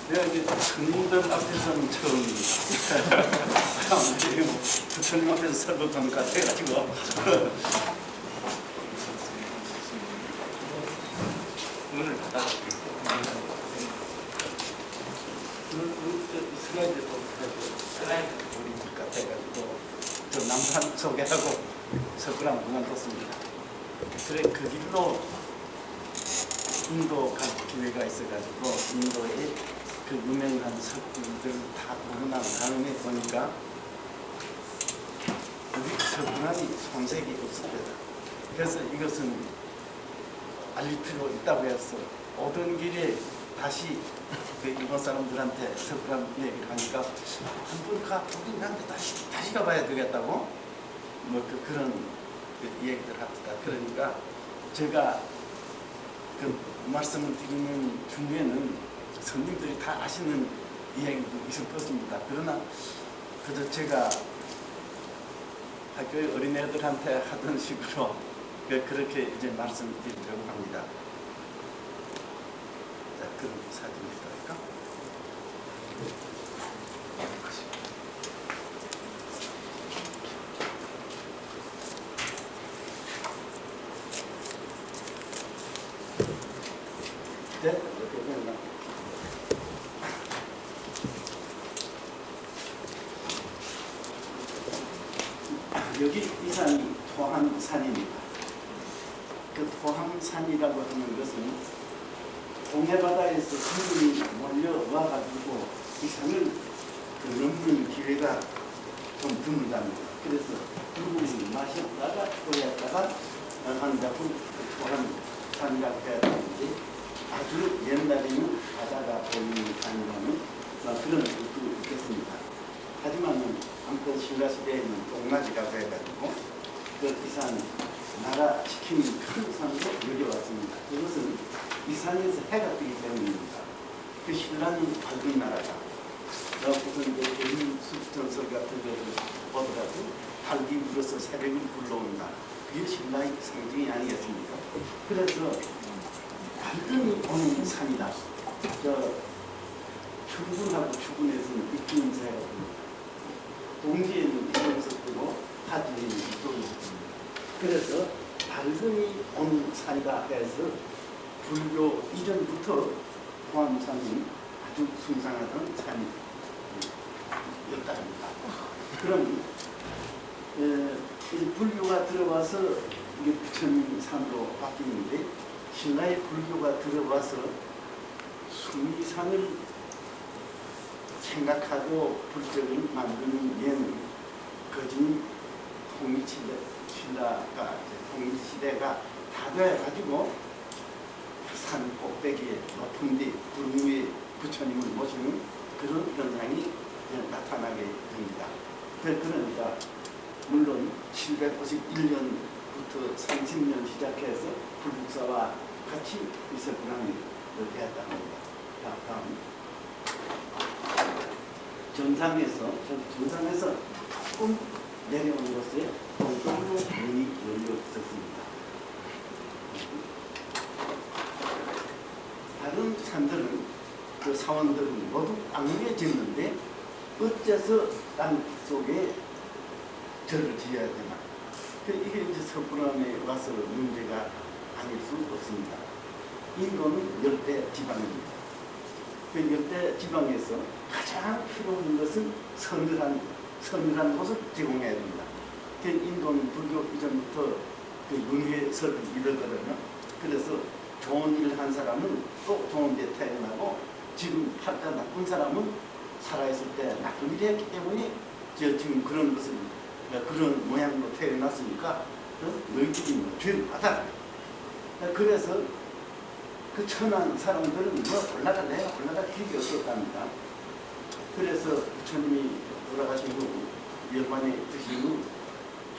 내가 이제 스님들 앞에서는 처음입니다. 아무리 뭐 부처님 앞에서 설법하는 것 같아가지고 문을 닫아볼게요. 슬라이드 보는 것 같아가지고 저 남산 소개하고 석굴암 그만뒀습니다. 그래 그 길로 인도 갈 기회가 있어가지고 인도에 그 유명한 석굴들 다 보고 난 다음에 보니까 여기 석굴암이 손색이 없습니다. 그래서 이것은 알릴 필요 있다고 해서 오던 길에 다시 그 일본 사람들한테 석굴암 얘기를 하니까 한번 우리 나한테 다시 가봐야 되겠다고 뭐 그런 그 얘기들 합니다. 그러니까 제가 그 말씀을 드리는 중에는 손님들이 다 아시는 이야기도 있을 것입니다. 그러나 그저 제가 학교의 어린애들한테 하던 식으로 그렇게 이제 말씀드리려고 합니다. 자, 그럼 사진부터 할까? 네, 이렇게 되나? 여기 이 산이 토함산입니다. 그 토함산이라고 하는 것은 동해바다에서 수분이 몰려와가지고 이 산을 넘는 기회가 좀 드물답니다. 그래서 누구는 맛이 없다가 또였다가 한다고 토함산이라고 해야 되는데 아주 옛날에는 바다가 보이는 산이라는 그런 것도 있겠습니다. 하지만 한편 신라시대에는 동나지라고 해가지고 이 산 나라 지킴이 큰 산으로 여겨왔습니다. 이것은 이 산에서 해가 뜨기 때문입니다. 그 신라는 밝은 나라다. 무슨 인수전설 같은 것을 보더라도 달기 불어서 새벽이 불러온다. 그게 신라의 상징이 아니겠습니까? 그래서 밝음이 오는 산이다. 출근하고 출근해서는 입김새하고 동지에는 이동석이고 하지에는 이동석입니다. 그래서 밝음이 오는 산이다 해서 불교 이전부터 토함산이 아주 숭상하던 산이었답니다. 그럼 불교가 들어와서 이게 부처님 산으로 바뀌는데 신라의 불교가 들어와서 수미산을 생각하고 불적을 만드는 예는 거진 통일시대가 다 돼가지고 산 꼭대기에 높은 데 구름 위에 부처님을 모시는 그런 현상이 나타나게 됩니다. 그러니까 물론 751년부터 30년 시작해서 불국사와 같이 있었구나 되었다는 겁니다. 다음 정상에서 조금 내려오는 곳에 동쪽으로 문이 열려 있었습니다. 다른 산들은 그 사원들은 모두 땅위에 짓는데 어째서 땅 속에 절을 지어야 되나? 이게 이제 석굴암에 와서 문제가 아닐 수 없습니다. 인도는 열대 지방입니다. 그 열대 지방에서 가장 필요한 것은 서늘한 곳을 제공해야 됩니다. 인도는 불교 이전부터 문해설을 이루거든요. 그래서 좋은 일을 한 사람은 또 좋은 데 태어나고 지금 팔자 나쁜 사람은 살아있을 때 나쁜 일을 했기 때문에 지금 그런 것을 그런 모양으로 태어났으니까 너희들이 죄를 받아라. 그래서 그 천한 사람들은 올라갈 길이 없었답니다. 그래서 부처님이 돌아가신 후 열반에 드신 후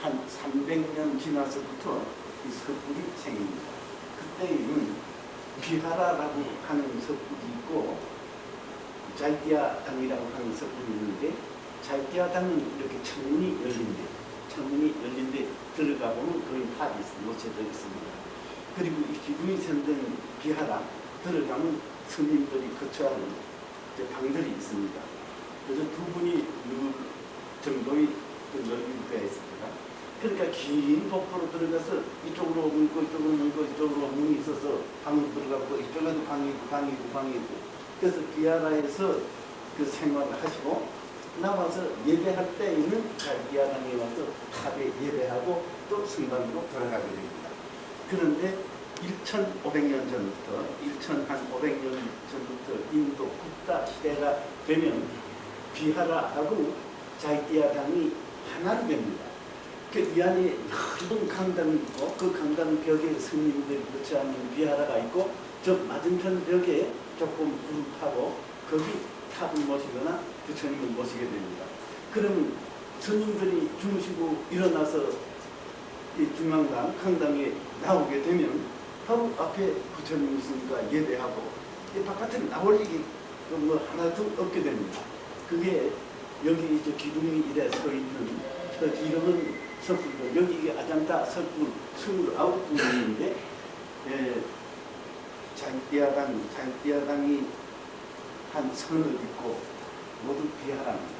한 300년 지나서부터 이 석굴이 생깁니다. 그때에는 비하라라고 하는 석굴이 있고 잘디아 당이라고 하는 석굴이 있는데 잘디아 당은 이렇게 창문이 열린데 들어가 보면 거의 탑이 놓쳐져 있습니다. 그리고 이 기둥이 생긴 비하라 들어가면 스님들이 거처하는 방들이 있습니다. 그래서 두 분이 누울 정도의 넓이가 있습니다. 그러니까 긴 복도로 들어가서 이쪽으로 물고 이쪽으로 물고 이쪽으로 문이 있어서 방으로 들어가고 이쪽에도 방이 있고 방이 있고 방이 있고 그래서 비아라에서 그 생활을 하시고 나와서 예배할 때에는 비아라에 와서 탑에 예배하고 또 성당으로 돌아가게 됩니다. 그런데 1500년 전부터 1500년 전부터 인도 국다 시대가 되면 비하라하고 자이띠아당이 하나로 됩니다. 그 이 안에 넓은 강당이 있고 그 강당 벽에 스님들이 거처하는 비하라가 있고 저 맞은편 벽에 조금 부룩하고 거기 탑을 모시거나 부처님을 모시게 됩니다. 그러면 스님들이 주무시고 일어나서 이 중앙당 강당에 나오게 되면 바로 앞에 부처님 있으니까 예배하고 이 바깥에 나올 일이 뭐 하나도 없게 됩니다. 그게 여기 이제 기둥이 이래 서 있는 그 이름은 석굴, 여기 아장타 석굴 29분인데 자이띠아당이 한 선을 있고 모두 비하랍니다.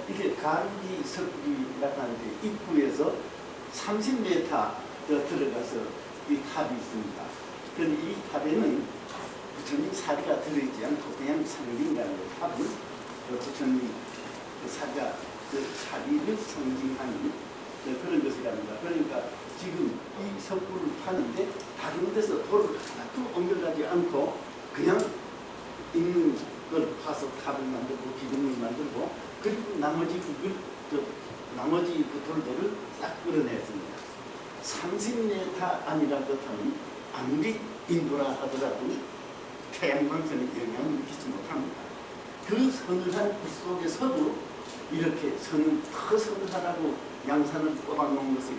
이게 가르디 석굴이라고 하는데 입구에서 30m 들어가서 이 탑이 있습니다. 그런데 이 탑에는 부처님 사리가 들어있지 않고 그냥 상징이라는 탑을 부처님 그 사리가 그 사리를 상징하는 그런 것이랍니다. 그러니까 지금 이 석굴을 파는데 다른 데서 돌을 하나도 옮겨가지 않고 그냥 있는 걸 파서 탑을 만들고 기둥을 만들고 그리고 나머지 나머지 그 돌들을 딱 끌어냈습니다. 30m 안이라 그렇다면 아무리 인도라 하더라도 태양광선에 영향을 미치지 못합니다. 그 서늘한 그 속에서도 이렇게 더 서늘하라고 양산을 뽑아놓은 것을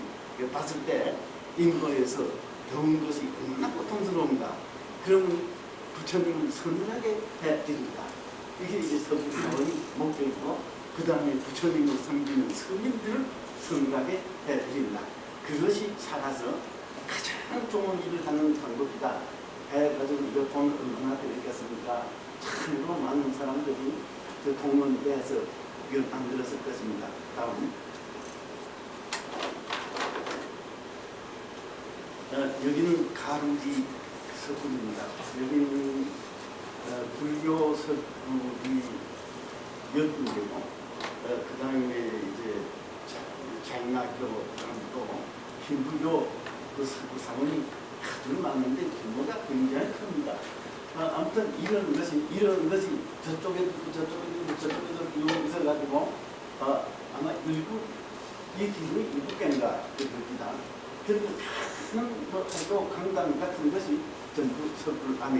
봤을 때 인도에서 더운 것이 얼마나 고통스러운가. 그러면 부처님을 서늘하게 해드린다. 이게 이제 석굴사원의 목적이고 그 다음에 부처님을 섬기는 스님들을 서늘하게 해드린다. 그것이 살아서 가장 좋은 일을 하는 방법이다. 해가지고 이거 돈 얼마나 드리겠습니까? 참으로 많은 사람들이 그 돈을 내서 이걸 만들었을 것입니다. 다음 여기는 가루지 석굴입니다. 여기는 불교 석굴이 몇 군데고 그 다음에 이제 자인학교 사람도 힌두교 그 석굴 사원이 다들 많은데 규모가 굉장히 큽니다. 아무튼 이런 것이 저쪽에도 있어가지고 아마 이 기둥이 7개인가 됩니다. 그리고 큰 강당 같은 것이 전부 석굴 안에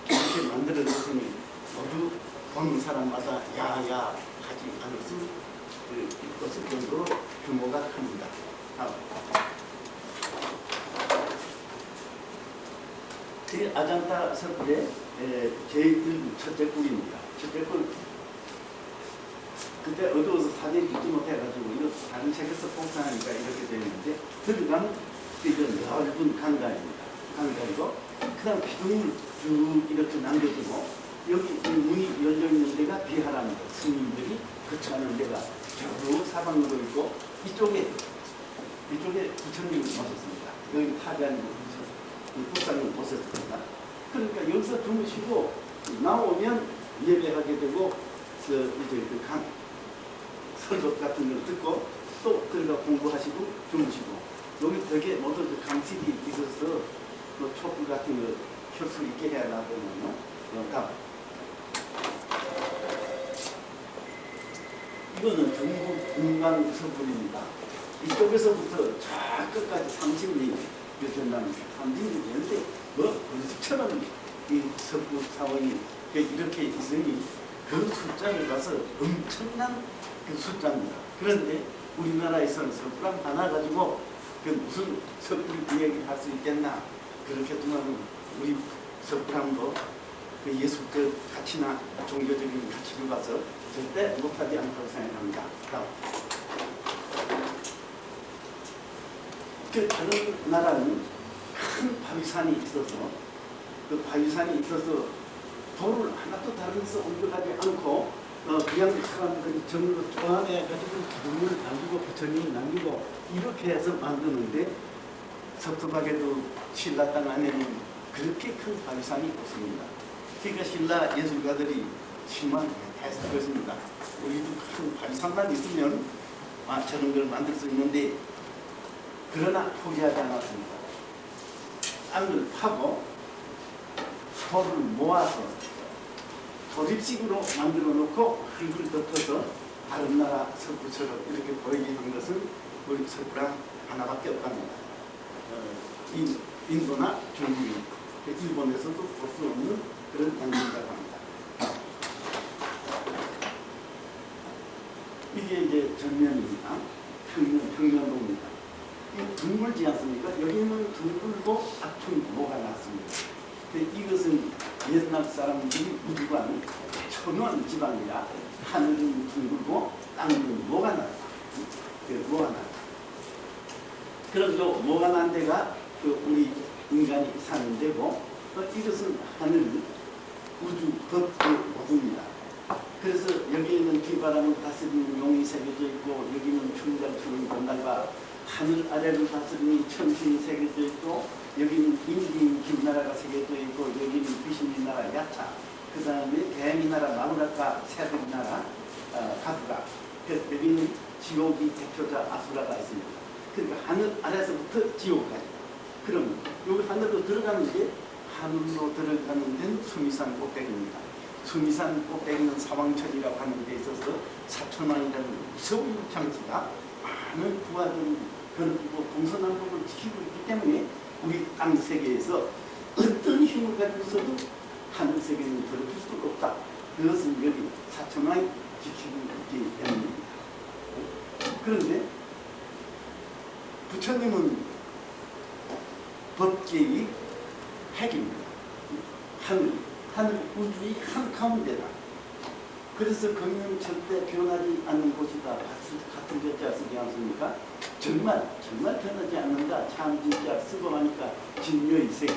이렇게 만들어졌으니 모두 보는 사람마다 야야 하지 않을 수 있을 정도로 규모가 큽니다. 이 아장타 석굴의 제일 첫째 굴입니다. 첫째 굴 그때 어두워서 사진을 찍지 못해가지고 이거 다른 책에서 복사하니까 이렇게 되는데 들어가면 이런 넓은 강당입니다. 강당이고 그 다음 기둥을 쭉 이렇게 남겨두고 여기 문이 열려있는 데가 비하랍니다. 스님들이 거처하는 데가 저 사방으로 있고 이쪽에 부처님을 모셨습니다. 여기 탑이 아니고 불상을 모셨습니다. 그러니까 여기서 주무시고 나오면 예배하게 되고 설교 같은 걸 듣고 또 들어가 공부하시고 주무시고 여기 벽에 모두 강실이 있어서 촛불 같은 거 켤 수 있게 해야 하거든요. 이거는 중국 금강 석굴입니다. 이쪽에서부터 저 끝까지 30리 된다는 30리 되는데 벌집처럼 이 석굴 사원이 이렇게 있으니 그 숫자를 봐서 엄청난 그 숫자입니다. 그런데 우리나라에서는 석굴암 하나 가지고 그 무슨 석굴 이야기를 할 수 있겠나. 그렇게 두면 우리 석굴암도 그 예술적 가치나 종교적인 가치를 봐서 절대 못하지 않다고 생각합니다. 그 다른 나라는 큰 바위산이 있어서 그 바위산이 있어서 돌을 하나도 다른 데서 옮겨가지 않고 그냥 사람들이 정으로 쪼아내가지고 기둥을 남기고 부처님 남기고 이렇게 해서 만드는데 섭섭하게도 신라 땅 안에는 그렇게 큰 바위산이 없습니다. 그러니까 신라 예술가들이 실망했을 것입니다. 우리도 큰 바위산만 있으면 저런 걸 만들 수 있는데 그러나 포기하지 않았습니다. 땅을 파고 돌을 모아서 조립식으로 만들어 놓고 흙을 덮어서 다른 나라 석굴처럼 이렇게 보이게 한 것은 우리 석굴랑 하나밖에 없답니다. 인도나 중국이 일본에서도 볼 수 없는 그런 양식이라고 합니다. 이게 이제 전면입니다. 평면도입니다. 이 둥글지 않습니까? 여기는 둥글고 앞은 모가 났습니다. 이것은 옛날 사람들이 우주관 천원 지방이라 하늘은 둥글고 땅은 모가 났다. 모가 났다. 그럼 또 모가 난 데가 우리 인간이 사는 데고 이것은 하늘 우주 법의 모두입니다. 그래서 여기 있는 비바람을 다스리는 용이 새겨져 있고 여기는 춘달처럼 건달과 하늘 아래를 다스리는 천신이 새겨져 있고 여기는 인디인 김나라가 새겨져 있고 여기는 귀신이 나라 야차 그 다음에 대양이 나라 마누라카 새들이 나라 가부가 여기는 지옥이 대표자 아수라가 있습니다. 그러니까 하늘 아래서부터 지옥까지 그럼 여기 하늘로 들어가는 게 하늘로 들어가는 데는 수미산 꼭대기입니다. 수미산 꼭대기는 사왕천이라고 하는 데 있어서 사천왕이라는 무서운 장치가 많은 부하들을 거느리고 동서남북을 지키고 있기 때문에 우리 땅 세계에서 어떤 힘을 가지고서도 하늘 세계는 더럽힐 수 없다. 그것은 여기 사천왕이 지키고 있기 때문입니다. 그런데 부처님은 법계의 핵입니다. 하늘 우주의 한가운데다. 그래서 거기는 절대 변하지 않는 곳이다. 같은 글자 쓰지 않습니까? 정말 변하지 않는다. 참 진짜 쓰고 나니까 진묘의 세계.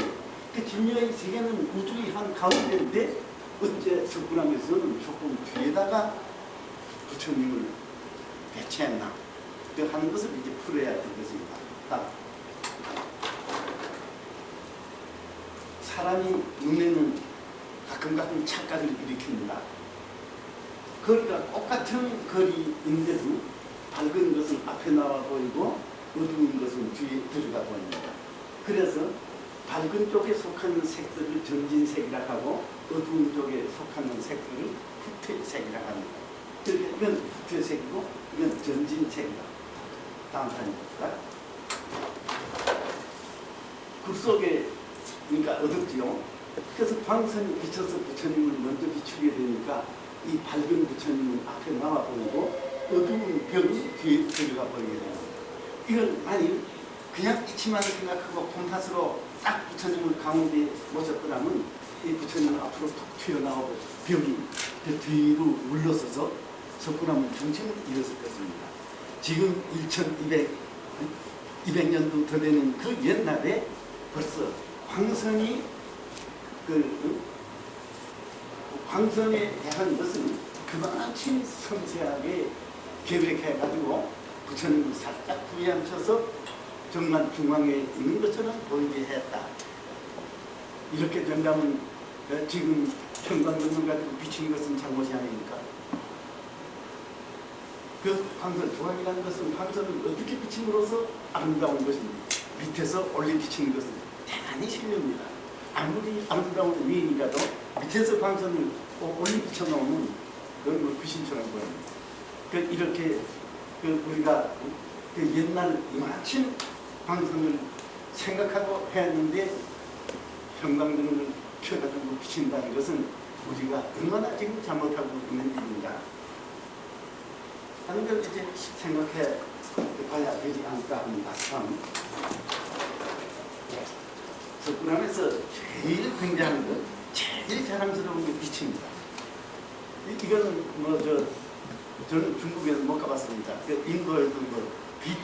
그 진묘의 세계는 우주의 한가운데인데 어째 석굴암에서는 조금 뒤에다가 부처님을 배치했나 하는 것을 이제 풀어야 되겠습니다. 사람이 눈에는 가끔 착각을 일으킵니다. 거리가 똑같은 거리인데도 밝은 것은 앞에 나와 보이고 어두운 것은 뒤에 들어가 보입니다. 그래서 밝은 쪽에 속하는 색들을 전진색이라고 하고 어두운 쪽에 속하는 색들을 후퇴색이라고 합니다. 그러니까 이건 후퇴색이고 이건 전진색이다. 다음 편입니다. 그 속에 그러니까 어둡지요. 그래서 광선이 비쳐서 부처님을 먼저 비추게 되니까 이 밝은 부처님은 앞에 나와 보이고 어두운 벽이 뒤에 들어가 보이게 됩니다. 이걸 만일 그냥 이치만 생각하고 콤파스로 딱 부처님을 가운데 모셨더라면 이 부처님은 앞으로 툭 튀어나오고 벽이 그 뒤로 물러서서 석굴암을 중심을 이뤘을 것입니다. 지금 1200년도 더 되는 그 옛날에 벌써 광선이 광선에 대한 것은 그만큼 섬세하게 계획해가지고 부처님을 살짝 부여앉혀서 정말 중앙에 있는 것처럼 보이게 했다. 이렇게 된다면 지금 형광등을 가지고 비친 것은 잘못이 아닙니까? 그 광선, 중앙이라는 것은 광선을 어떻게 비침으로써 아름다운 것입니다. 밑에서 올려 비치는 것은 대단히 실례입니다. 아무리 아름다운 위인이라도 밑에서 광선을 올려 비춰놓으면 그건 뭐 귀신처럼 보입니다. 이렇게 우리가 옛날 이만큼 광선을 생각하고 했는데 형광등을 켜가지고 비친다는 것은 우리가 얼마나 지금 잘못하고 있는 일인가 하는 걸 이제 생각해 봐야 되지 않을까 합니다. 참. 석굴암에서 제일 굉장한 것, 제일 자랑스러운 게 빛입니다. 이거는 저는 중국에는 못 가봤습니다. 인도에도 빛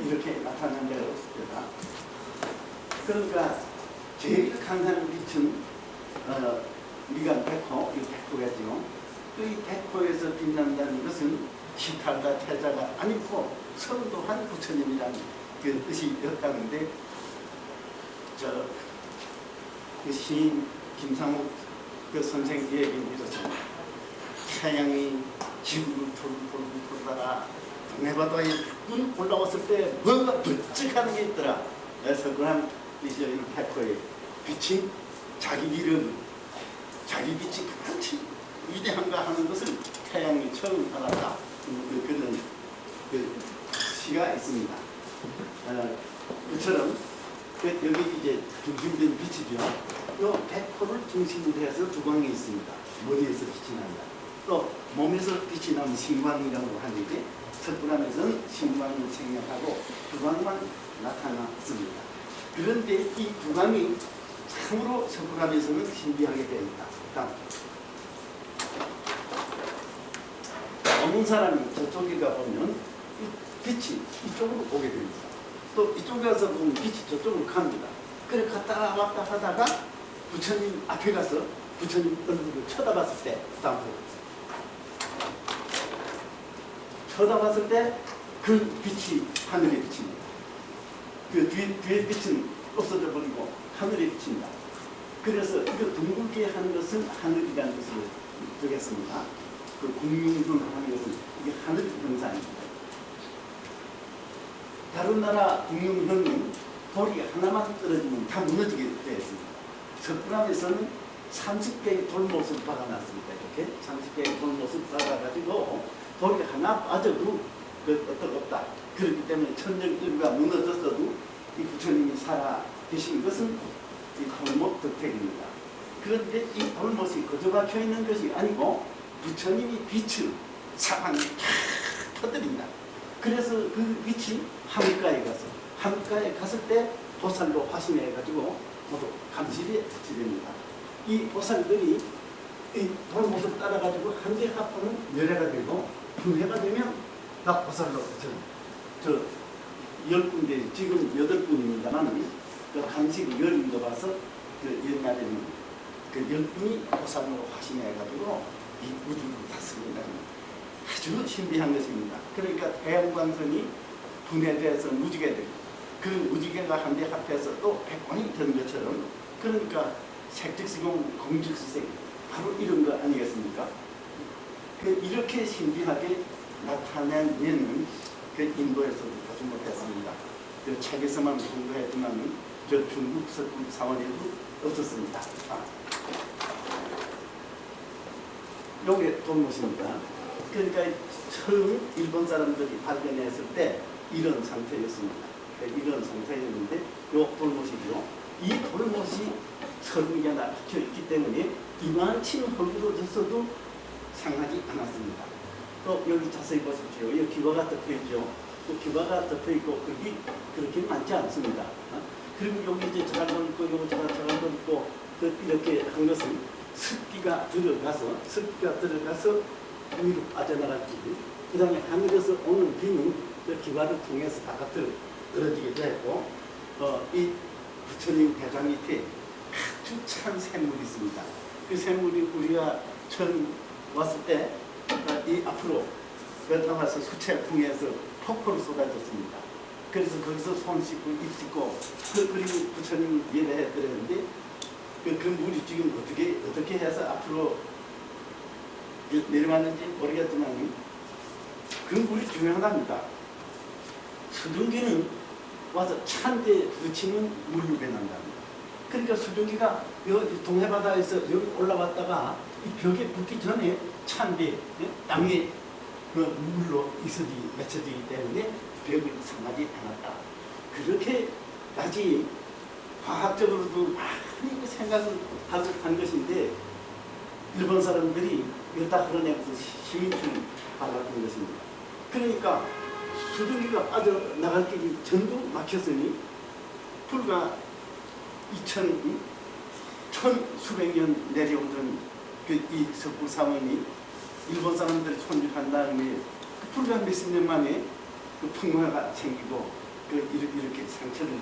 이렇게 나타난 데가 없습니다. 그러니까 제일 강한 빛은 우리가 백호, 이 백호가죠. 이 백호에서 빛난다는 것은 기타가 태자가 아니고 선도한 부처님이라는 그 뜻이었다는데 그 시인 김상욱 그 선생 얘기는 이렇습니다. 태양이 지구를 돌다가 동해바다에 문 올라왔을 때 뭔가 번쩍하는 게 있더라. 그래서 그런 이제 백호의 빛이 자기 빛이 그렇지 위대한가 하는 것을 태양이 처음 알았다. 그런 그 시가 있습니다. 이처럼 여기 이제 중심된 빛이죠. 이 백호를 중심으로 해서 두광이 있습니다. 머리에서 빛이 난다. 또 몸에서 빛이 나는 신광이라고 하는데 석굴암에서는 신광을 생략하고 두광만 나타났습니다. 그런데 이 두광이 참으로 석굴암에서는 신비하게 되어 있다. 다음. 어느 사람이 저쪽에 가보면 빛이 이쪽으로 오게 됩니다. 또 이쪽에 가서 보면 빛이 저쪽으로 갑니다. 그래 갔다 왔다 하다가 부처님 앞에 가서 부처님 얼굴을 쳐다봤을 때 다음. 쳐다봤을 때 그 빛이 하늘에 비칩니다. 그 뒤에 빛은 없어져 버리고 하늘에 비친다. 그래서 이거 둥글게 하는 것은 하늘이라는 것을 되겠습니다. 그 공룡눈 하는 것은 이게 하늘 현상입니다. 다른 나라 공룡현은 돌이 하나만 떨어지면 다 무너지게 되어 있습니다. 석굴암에서는 30개의 돌못을 박아놨습니다. 이렇게 30개의 돌못을 박아가지고 돌이 하나 빠져도 없다. 그렇기 때문에 천정들과 무너졌어도 이 부처님이 살아 계신 것은 이 돌못 덕택입니다. 그런데 이 돌못이 거저 박혀 있는 것이 아니고 부처님이 빛을 사방에 탁 터뜨립니다. 그래서 그 빛이 하늘가에 갔을 때 보살로 화신해가지고 모두 감실에 지됩니다. 이 보살들이 이 돌못을 따라가지고 한 대 합하면 열애가 되고 두 해가 되면 다 보살로 저 10군데 지금 8군입니다만 그 감식을 열인 거 봐서 그 옛날에는 그 10분이 보살로 화신해가지고 이 우주를 탔습니다. 아주 신비한 것입니다. 그러니까 대양광선이 분해돼서 무지개 되고 그 무지개가 한 대 합해서 또 백광이 된 것처럼 그러니까 색즉시공 공즉시색 바로 이런 거 아니겠습니까? 이렇게 신비하게 나타낸 예는 그 인도에서도 보지 못했습니다. 그 책에서만 공부했지만 저 중국 석굴 사원에도 없었습니다. 요게 돌못입니다. 그러니까 처음 일본 사람들이 발견했을 때 이런 상태였습니다. 이런 상태였는데 요 돌못이죠. 이 돌못이 30개나 박혀 있기 때문에 이만치 헐그러졌어도 상하지 않았습니다. 또 여기 자세히 보십시오. 여기 기와가 덮여 있죠. 또 기와가 덮여 있고 그게 그렇게 많지 않습니다. 그리고 여기 이제 저간도 있고 여기 저간도 있고 이렇게 한 것은 습기가 들어가서 위로 빠져나갔지. 그 다음에 하늘에서 오는 비는 그 기와를 통해서 바깥으로 떨어지게 되고 이 부처님 대장 밑에 아주 찬 샘물이 있습니다. 그 샘물이 우리가 처음 왔을 때 이 앞으로 나와서 수채풍에서 폭포로 쏟아졌습니다. 그래서 거기서 손 씻고 입 씻고 그리고 부처님 예배해 드렸는데 그 물이 지금 어떻게 해서 앞으로 내려왔는지 모르겠지만 그 물이 중요하답니다. 수증기는 와서 찬데 부딪히면 물로 변한답니다. 그러니까 수증기가 여기 동해바다에서 여기 올라왔다가 이 벽에 붙기 전에 찬데 땅에 그 물로 이슬이 맺혀지기 때문에 벽이 상하지 않았다. 그렇게까지 과학적으로도 많이 생각을 한 것인데 일본 사람들이 여기다 흘러내면서 시민층을 발랐던 것입니다. 그러니까 수증기가 빠져나갈 길이 전부 막혔으니 불과 1000수백 년 내려오던 이 석굴 사원이 일본 사람들이 손질한 다음에 불과 몇십 년 만에 그 풍화가 생기고 이렇게 상처를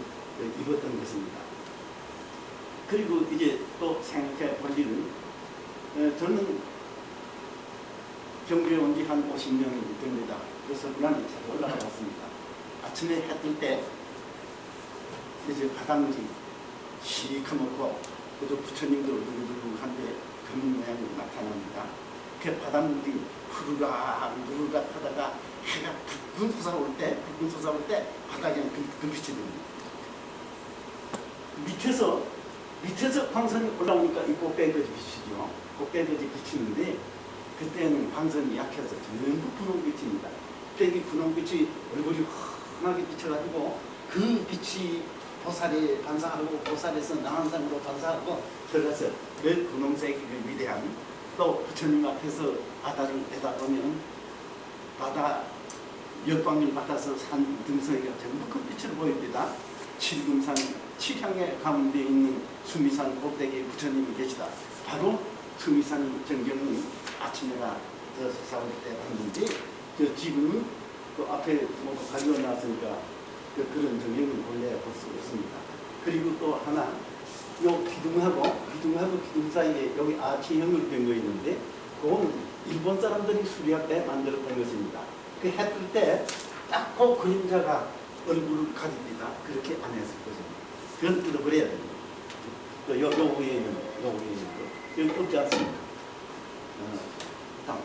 입었던 것입니다. 그리고 이제 또 생각해 볼 일은 저는 경주에 온 지 한 50년이 됩니다. 그래서 문안에 자주 올라가 봤습니다. 아침에 해 뜰 때 이제 바닷물이 시커멓고 그저 부처님도 누르르한데 검은 모양이 나타납니다. 그 바닷물이 후루락 누르락 하다가 해가 붉은 솟아올 때 바닥에 그 빛이 됩니다. 밑에서 광선이 올라오니까 이 꽃배거지 빛이죠. 꽃배거지 비치는데 그때는 광선이 약해서 전부 분홍빛입니다. 이 분홍빛이 얼굴이 환하게 비쳐가지고 그 빛이 보살에 반사하고 보살에서 남한상으로 반사하고 들어가서 그 분홍색의 그 위대한 또 부처님 앞에서 바다를 내다보면 바다 역광을 받아서 산 등성이가 전부 그 빛을 보입니다. 칠금산 칠향의 가운데 있는 수미산 꼭대기에 부처님이 계시다. 바로 수미산 정경은 아침에가 솟아올 때 봤는데 지금은 그 앞에 뭐 가지고 나왔으니까 그런 정경은 원래 볼 수 없습니다. 그리고 또 하나 요 기둥 사이에 여기 아치형으로 된 거 있는데 그건 일본 사람들이 수리할 때 만들었던 것입니다. 그 해 뜰 때 딱 그 그림자가 얼굴을 가립니다. 그렇게 안 했을 것입니다. 그건 뜯어버려야 됩니다. 요 위에 있는 거 여기 없지 않습니까? 다음.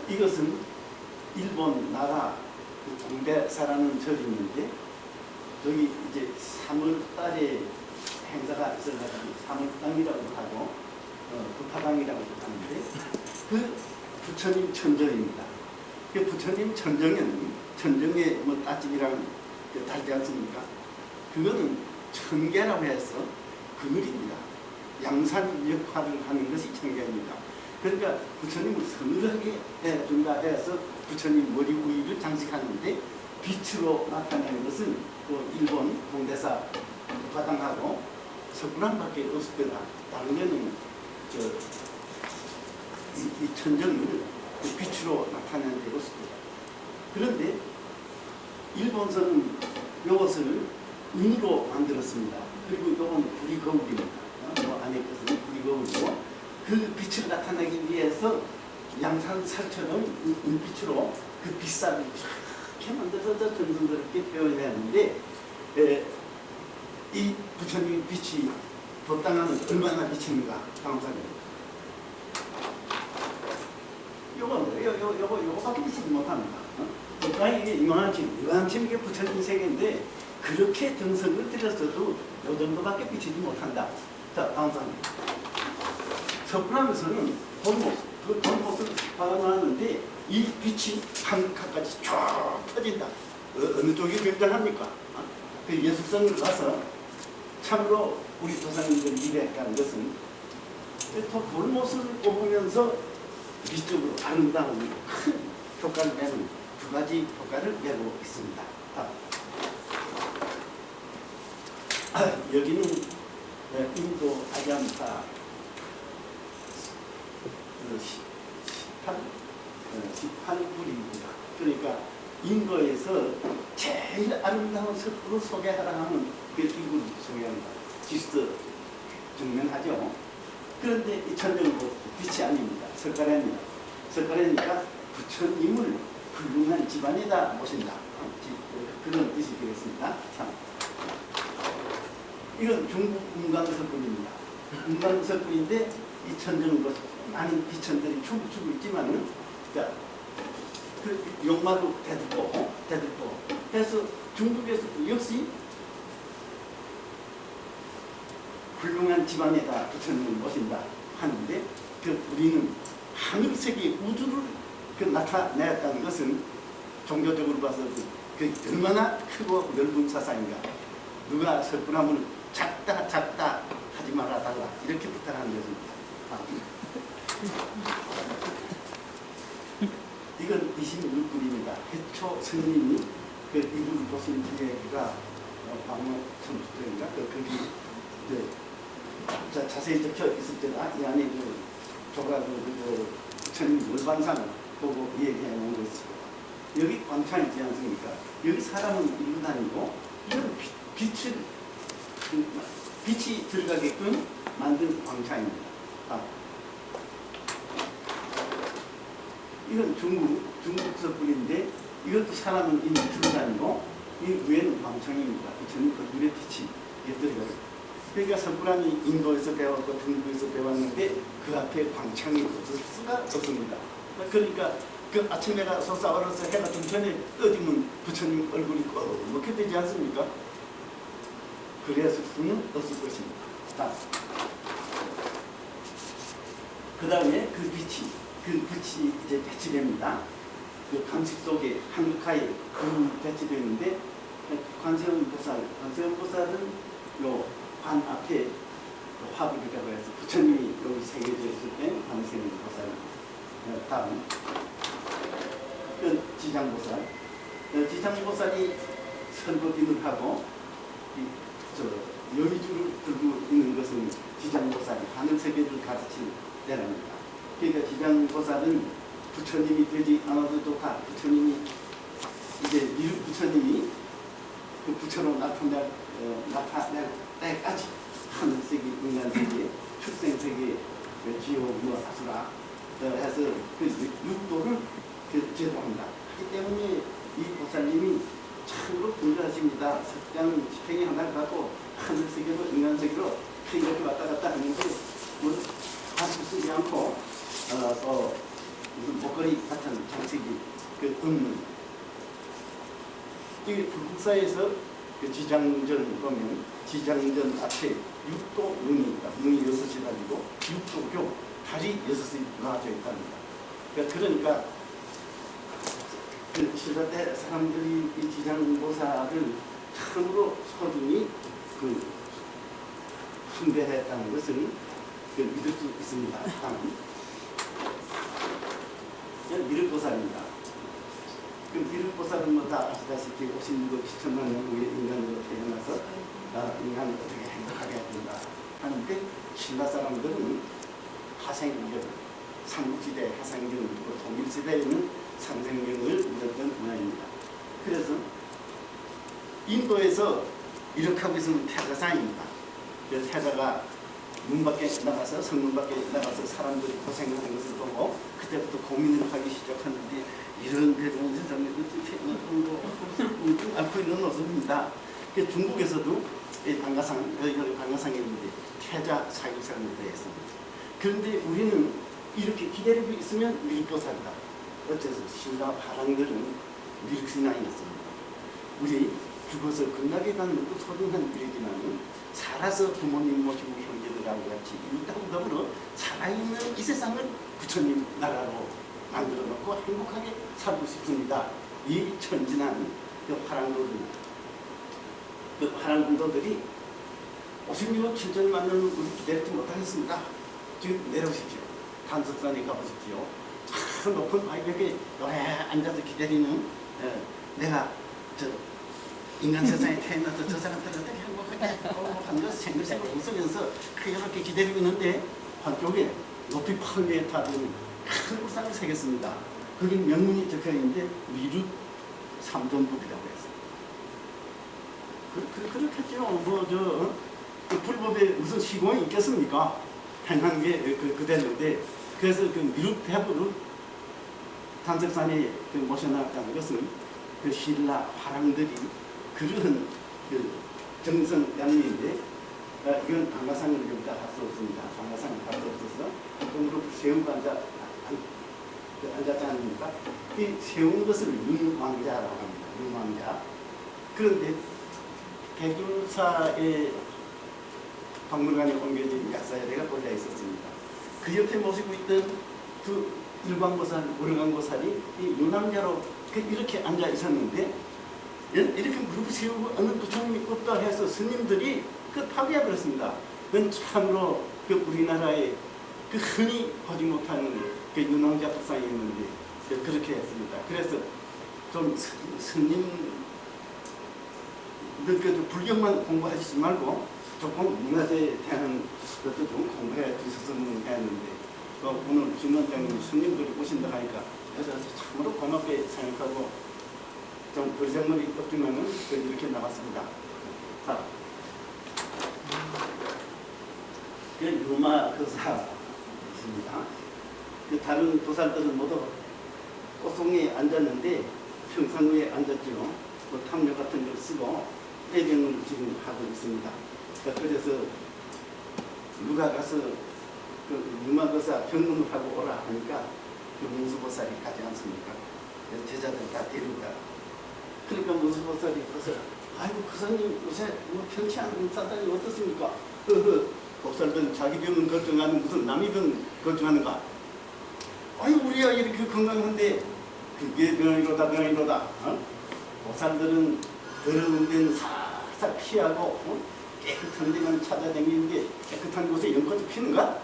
이것은 일본 나라 공대사라는 절이 있는데 여기 이제 3월달에 행사가 있어가지고 3월당이라고 하고 부파당이라고도 하는데 그 부처님 천정입니다. 그 부처님 천정에는 천정에 뭐 따집이랑 달지 않습니까? 그거는 천개라고 해서 그늘입니다. 양산 역할을 하는 것이 천개입니다. 그러니까 부처님을 서늘하게 해준다 해서 부처님 머리 위를 장식하는데 빛으로 나타내는 것은 그 일본 공대사 부파당하고 석굴암밖에 없을 거다. 다른 데는 이 천정을 빛으로 나타내는 데 없을 거다. 그런데 일본서는 이것을 은으로 만들었습니다. 그리고 이건 불이 거울입니다. 안에 것은 불이 거울이고 그 빛을 나타내기 위해서 양산살처럼 은빛으로 그 빛살을 이렇게 만들어서 정성스럽게 표현해야 하는데 이 부처님의 빛이 법당하면 얼마나 비치는가 강사님. 요거밖에 비치지 못합니다. 법당이 이만침 이게 부처님 세계인데 그렇게 정성을 들였어도 요 정도밖에 비치지 못한다. 자, 다음 사람. 석굴암에서는 본못을 박아놨는데 이 빛이 한 칸까지 쫙 터진다. 어느 쪽이 굉장합니까? 그 예술성을 봐서 참으로 우리 조상님들이 이래했다는 것은 볼못을 뽑으면서 미적으로 아름다운 큰 효과를 내는 두 가지 효과를 내고 있습니다. 여기는 인도 아잠사 18불입니다. 그러니까 인도에서 제일 아름다운 석굴을 소개하라 하면 그 이불을 소개합니다. 지스트 증명하죠. 그런데 이 천정은 빛이 아닙니다. 석가래입니다. 석가래니까 부처님을 훌륭한 집안에다 모신다. 그런 뜻이 되겠습니다. 참. 이건 중국 은광석굴입니다. 은광석굴인데 이 천정은 많은 비천들이 추고 있지만은 그 용마도 대들보 해서 중국에서 역시 훌륭한 집안에다 부처님을 모신다 하는데 우리는 하늘색의 우주를 나타내었다는 것은 종교적으로 봐서 그 얼마나 크고 넓은 사상인가. 누가 석굴암을 작다 하지 말아 달라 이렇게 부탁하는 것입니다. 이건 26불입니다. 해초 스님이 그 이불을 보신 뒤에가 방어 천주인가 거기 자세히 적혀 있을 때나 이 안에 조각을 부처님 물반상을 보고 얘기해 놓은 거 있습니다. 여기 광창 있지 않습니까? 여기 사람은 일로 다니고 이건 빛이 들어가게끔 만든 광창입니다. 이건 중국 섣불인데 이것도 사람은 이미 들어다니고 이 위에는 광창입니다. 저는 그 눈에 빛이 들어가요. 그러니까 섣불함이 인도에서 배웠고 중국에서 배웠는데 그 앞에 광창이 없을 수가 없습니다. 그러니까 그 아침에가 솟아오르서 해가 좀 전에 떠지면 부처님 얼굴이 꺼렇게 되지 않습니까? 그랬을 수는 없을 것입니다. 그 다음에 그 빛이 이제 배치됩니다. 그 강식 속에 한국화에 배치되는데 관세음보살은 요 관 앞에 화불이라고 해서 부처님이 여기 새겨져 있을 때 관세음보살. 다음 지장보살. 지장보살이 설거지를 하고 여의주를 들고 있는 것은 지장보살이 하늘세계를 가르칠 때랍니다. 그러니까 지장보살은 부처님이 되지 않아도 좋다. 부처님이 이제 미륵 부처님이 그 부처로 나타날 때까지 하늘세계, 인간세계, 출생세계, 지옥, 아수라 해서 그 육도를 제도한다. 하기 때문에 이 보살님이 참으로 분주하십니다. 석장 지팽이 하나를 갖고 하늘세계로 인간세계로 이렇게 왔다 갔다 하는데 뭐 가슴 쓰지 않고 또 무슨 목걸이 같은 장식이 없는 이 불국사에서 그 지장전 보면 지장전 앞에 육도 문이 있다. 문이 6이 달리고 육도교 달이 6이 나와져 있답니다. 그러니까 그 시대 때 사람들이 이 지장보살을 참으로 소중히 숭배했다는 것을 믿을 수 있습니다. 미륵보살입니다. 그 미륵보살은 뭐 다 아시다시피 56억 7천만 년 후에 인간으로 태어나서 인간을 어떻게 행복하게 해준다 하는데 신라 사람들은 하생경, 삼국시대 하생경을 믿고 통일시대에는 상생경을 믿었던 문화입니다. 그래서 인도에서 이렇게 하고 있으면 태자상입니다. 그래서 태자가 문 밖에 나가서 성문 밖에 나가서 사람들이 고생하는 것을 보고 그때부터 고민을 하기 시작하는데 이런 대단한 세상에 앓고 있는 없습니다. 중국에서도 방가상에 있는데 태자 사유사를 대했습니다. 그런데 우리는 이렇게 기다리고 있으면 미륵보살이다. 어째서 신라 파랑들은 미륵신앙이었습니다. 우리 죽어서 극락에 가는 것도 소중한 일이지만 살아서 부모님 모시고 형제들하고 같이 이웃하고 더불어 살아있는 이 세상을 부처님 나라로 만들어 놓고 행복하게 살고 싶습니다. 이 천진한 그 파랑군도들이 56억 7천을 만나는 우리 기다리지 못하겠습니다. 지금 내려오십시오. 단석산에 가보십시오. 참 높은 바위벽에 오래 앉아서 기다리는 내가 인간 세상에 태어나서 저 사람들을 어떻게 행복하게 하는 것을 생글생글 웃으면서 이렇게 기다리고 있는데 한쪽에 높이 8m 되는 큰 우상을 새겼습니다. 거기 명문이 적혀있는데 미륵 삼존법이라고 했어요. 그렇겠죠. 불법에 무슨 시공이 있겠습니까? 행한 게 그대로인데 그래서 그 미륵 대부를 단석산에 모셔놨다는 것은 그 신라 화랑들이 그런 정성 양미인데 이건 방가상을 여기다 할 수 없습니다. 방가상을 할 수 없어서 보통으로 세우고 앉았지 않습니까? 이 세운 것을 윤왕자라고 합니다. 윤왕자. 그런데 개jul사의 박물관에 옮겨진 약사야대가 걸려 있었습니다. 그 옆에 모시고 있던 그 일광보살, 오르광보살이 이 윤왕자로 이렇게 앉아 있었는데 이렇게 무릎을 세우고 어느 부처님이 없다 해서 스님들이 파괴해버렸습니다. 그건 참으로 우리나라에 흔히 보지 못하는 윤왕자 불상이 있는데 그렇게 했습니다. 그래서 좀 스님들 불경만 공부하시지 말고 조금 문화재에 대한 것도 좀 공부해 주셨으면 했는데 오늘 김원장님 스님들이 오신다 하니까 그래서 참으로 고맙게 생각하고 좀 버리장머리 없지만은 이렇게 나왔습니다. 자, 그 유마거사 있습니다. 그 다른 보살들은 모두 꽃송이에 앉았는데 평상위에 앉았죠. 뭐 탐료 같은 걸 쓰고 해병을 지금 하고 있습니다. 그래서 누가 가서 그 유마거사 병문을 하고 오라 하니까 그 문수보살이 가지 않습니까? 제자들 다 데려가. 그러니까 문수보살이 그래서 아이고 그사님 요새 뭐 편치 않은 사단이 어떻습니까? 보살들 자기 병은 걱정하는 무슨 남의 병 걱정하는가? 아니 우리가 이렇게 건강한데 그게 병이로다. 보살들은 더러운 데는 살살 피하고 깨끗한 데만 찾아다니는데 깨끗한 곳에 연꽃이 피는가?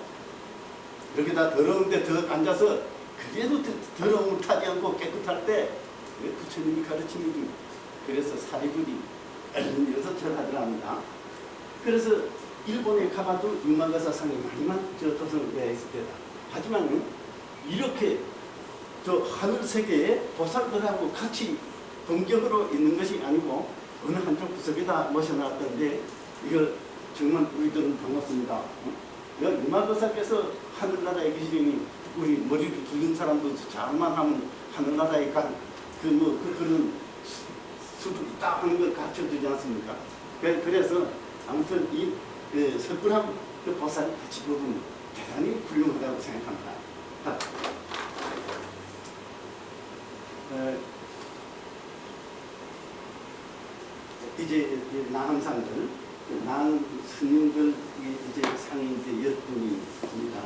이렇게 다 더러운 데 더 앉아서 그래도 더러움을 타지 않고 깨끗할 때 부처님이 가르치는 중. 그래서 사리불이 6절 하더랍니다. 그래서 일본에 가봐도 유마가사 상이 많이만 저 도성을 내야 있을 때다. 하지만 이렇게 저 하늘 세계에 보살들하고 같이 동격으로 있는 것이 아니고 어느 한쪽 구석에다 모셔놨던데 이거 정말 우리들은 반갑습니다. 유마거사께서 하늘나라에 계시니 우리 머리를 굵은 사람도 잘만 하면 하늘나라에 간 그런 수도 딱 하는 걸 가르쳐주지 않습니까? 그래서 아무튼 이 석굴암 그 보살 같이 보면 대단히 훌륭하다고 생각합니다. 이제 나한상들, 나한 스님들 이제 상이 이제 10분입니다.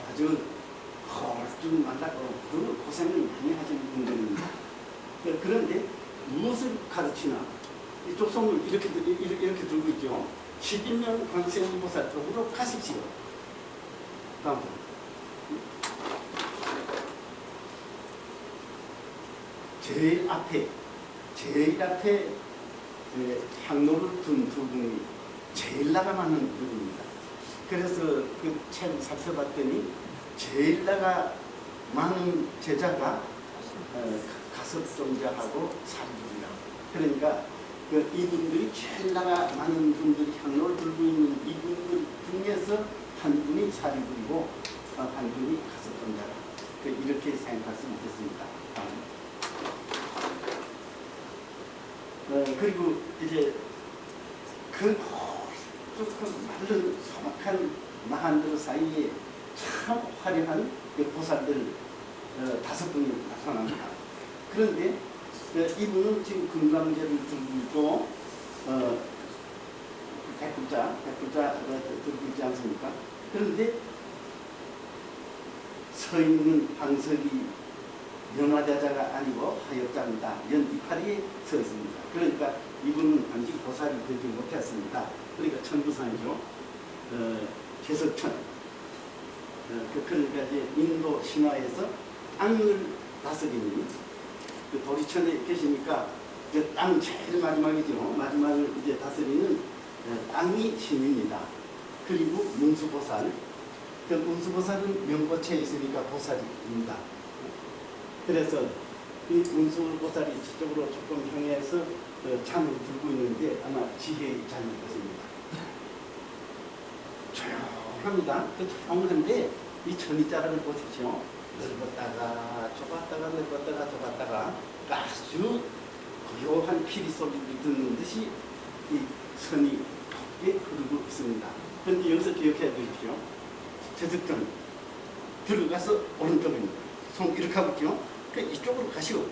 아주 헐쭉 만나고 고생을 많이 하시는 분들입니다. 그런데 무엇을 가르치나? 이쪽 손을 이렇게 들고 있죠. 11년 관세음보살 쪽으로 가십시오. 다음. 제일 앞에 향로를 둔 두 분이 제일 나가 많은 분입니다. 그래서 그 책 살펴봤더니 제일 나가 많은 제자가 가섭종자하고 사리불이라. 그러니까 이분들이 제일 나가 많은 분들이 향로를 들고 있는 이분들 중에서 한 분이 사리불이고 한 분이 가섭종자라. 이렇게 생각할 수 있겠습니다. 그리고 이제 그 마른 소박한 나한들 사이에 참 화려한 보살들 5분이 나타납니다. 그런데 이분은 지금 금강제를 들고 있고 백불자 들고 있지 않습니까? 그런데 서 있는 방석이 연화자자가 아니고 하엽자입니다. 연이파리에 서 있습니다. 그러니까 이분은 아직 보살이 되지 못했습니다. 그러니까 천부산이죠. 개석천. 그러니까 이제 인도 신화에서 땅을 다스리는 그 도리천에 계시니까 그 땅 제일 마지막이죠. 마지막을 이제 다스리는 땅이 신입니다. 그리고 문수보살. 그 문수보살은 명보체에 있으니까 보살입니다. 그래서 이 문수보살이 저쪽으로 조금 향해서 잔을 들고 있는데 아마 지혜의 잔일 것입니다. 조용합니다. 조용한데 이 천이자락을 보십시오. 넓었다가 좁았다가 넓었다가 좁았다가 아주 고요한 피리 소리를 듣는 듯이 이 선이 곱게 흐르고 있습니다. 그런데 여기서 기억해 두십시오. 제석전 들어가서 오른쪽입니다. 손 이렇게 하고 있죠. 이쪽으로 가시오.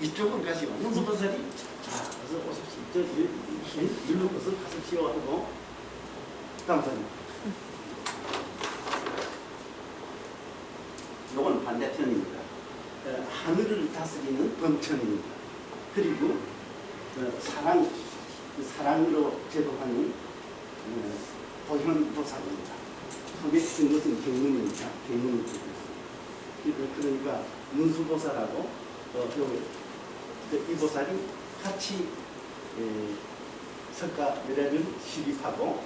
이쪽으로 가시오. 문수보살이 자, 어서 오십시오. 저 일로 어서 가십시오 하고 감사합니다. 이건 반대편입니다. 하늘을 다스리는 범천입니다. 그리고 사랑으로 제도하는 보현보살입니다. 속에 쓴 것은 경문입니다. 경문을 쓰고 있습니다. 그러니까 문수보살하고 이 보살이 같이 석가묘례를 시립하고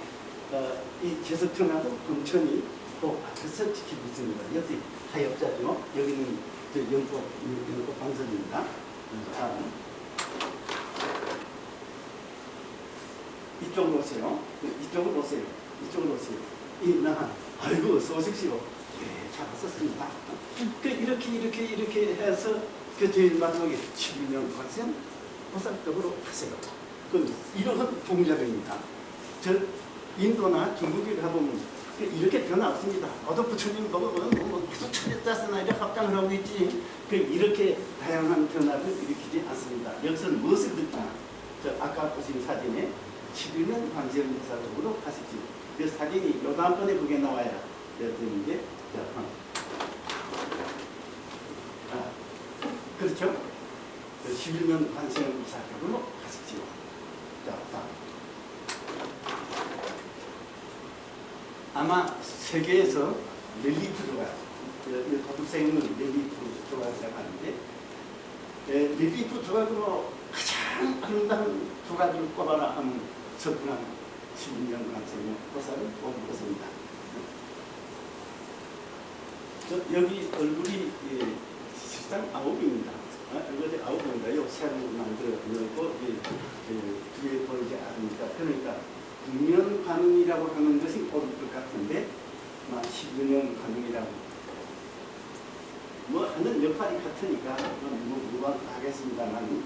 이 제석천하고 범천이 또 앞에서 지키고 있습니다. 여기 하엽자죠. 여기는 연꽃 방석입니다. 다음 이쪽으로 오세요. 이쪽으로 오세요. 이쪽으로 오세요. 아이고 소식시오. 네, 잘 왔었습니다. 이렇게 해서 그 제일 마지막에 11년 관세음 보살적으로 하세요. 그 이러한 동작입니다. 저 인도나 중국에 가보면 이렇게 변화 없습니다. 어도 부처님 뭐 계속 차렸다서나 이렇게 합장을 하고 있지. 이렇게 다양한 변화를 일으키지 않습니다. 여기서는 무엇을 듣나? 저 아까 보신 사진에 11년 관세음 보살적으로 하십시오. 그 사진이 요 다음번에 그게 나와야 되는데, 그렇죠? 11년 관세음 보살적으로 하십시오. 자, 다음. 아마 세계에서 렐리프 조각, 도둑생은 렐리프 조각을 생각하는데, 렐리프 조각으로 가장 아름다운 조각을 꼽아라 하면 석분한 11년 관세음 보살을 뽑은 것입니다. 여기 얼굴이 실상 9입니다. 얼굴이 9인가요? 새로 만들어 놓고 뒤에 보이지 않습니까? 그러니까 9년 관음이라고 하는 것이 옳을 것 같은데 12년 관음이라고 뭐 하는 역할이 같으니까 무방하겠습니다만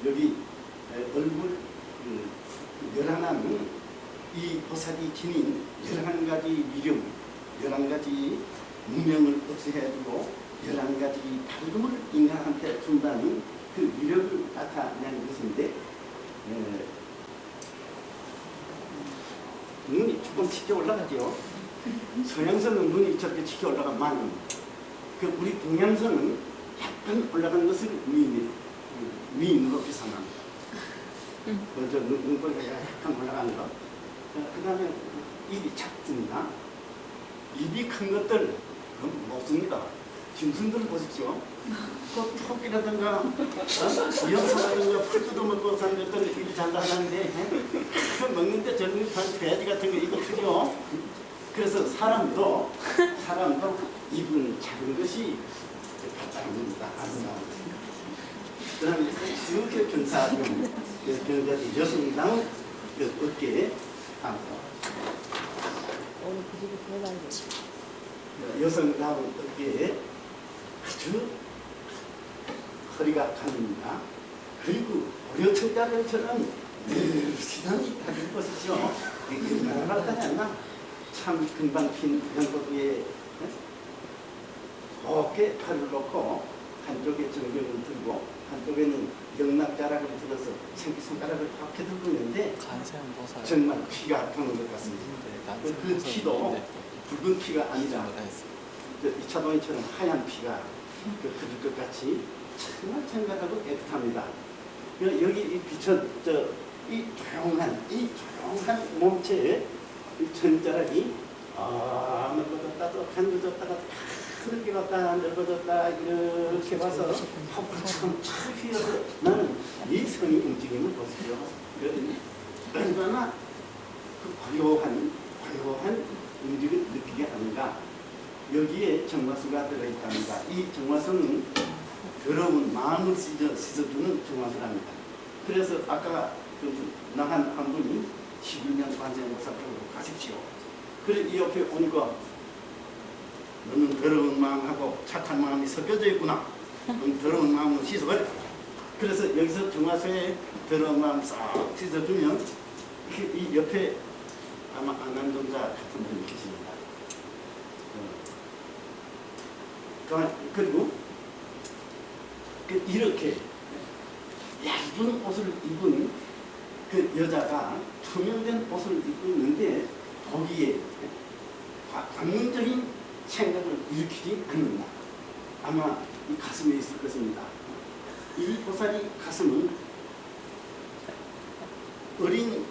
여기 얼굴 11은 이 보살이 지닌 11가지 위력, 11가지 무명을 없애해주고 11가지 밝음을 인간한테 준다는 그 위력을 나타내는 것인데 눈이 조금 치켜 올라가죠. 서양선은 눈이 저렇게 치켜 올라가만 우리 동양선은 약간 올라가는 것을 미인으로 계산합니다. 먼저 눈꼬리가 약간 올라가는 것. 그 다음에 입이 작습니다. 입이 큰 것들 못습니다. 짐승들 보십시오. 그 토끼라든가 연사라든가 풀 뜯어먹고 사는 것들 입이 장가하는데 먹는데 저런 돼지 같은 거 이거 크죠. 그래서 사람도 입은 작은 것이 가장입니다. 그 다음에 이렇게 견사하면 여성다운 어깨에 여성다운 어깨에 아주 허리가 가립니다. 그리고 고려청자들처럼 늘씬하니 다들 보십시오. 이게 얼마나 하지 않나? 참 금방 핀 연꽃 위에 곱게 팔을 놓고 한쪽에 정경을 들고 한쪽에는 영락자락을 들어서 새끼손가락을 이렇게 들고 있는데 정말 피가 도는 것 같습니다. 그 피도 붉은 피가 아니라 이차동이처럼 하얀 피가 흐를 것 같이 정말 청결하고 깨끗합니다. 여기 이 조용한 몸체에 이 전자락이 넓어졌다 또 간겨졌다가 크게 왔다 넓어졌다 이렇게 봐서 참 휘어서 나는 이 선이 움직임을 보십시오. 얼마나 그 고요한 움직임을 느끼게 하는가. 여기에 정화수가 들어있답니다. 이 정화수는 더러운 마음을 씻어주는 정화수랍니다. 그래서 아까 나한 한 분이 11년 관세음 보살적으로 가십시오. 그래 이 옆에 오니까 너는 더러운 마음하고 착한 마음이 섞여져 있구나. 너는 더러운 마음을 씻어버려. 그래서 여기서 정화수에 더러운 마음 싹 씻어주면 이 옆에 아마 안암동자 같은 분이 계십니다. 그리고 이렇게 얇은 옷을 입은 그 여자가 투명된 옷을 입고 있는데 거기에 관문적인 생각을 일으키지 않는다. 아마 이 가슴에 있을 것입니다. 이 보살이 가슴은 어린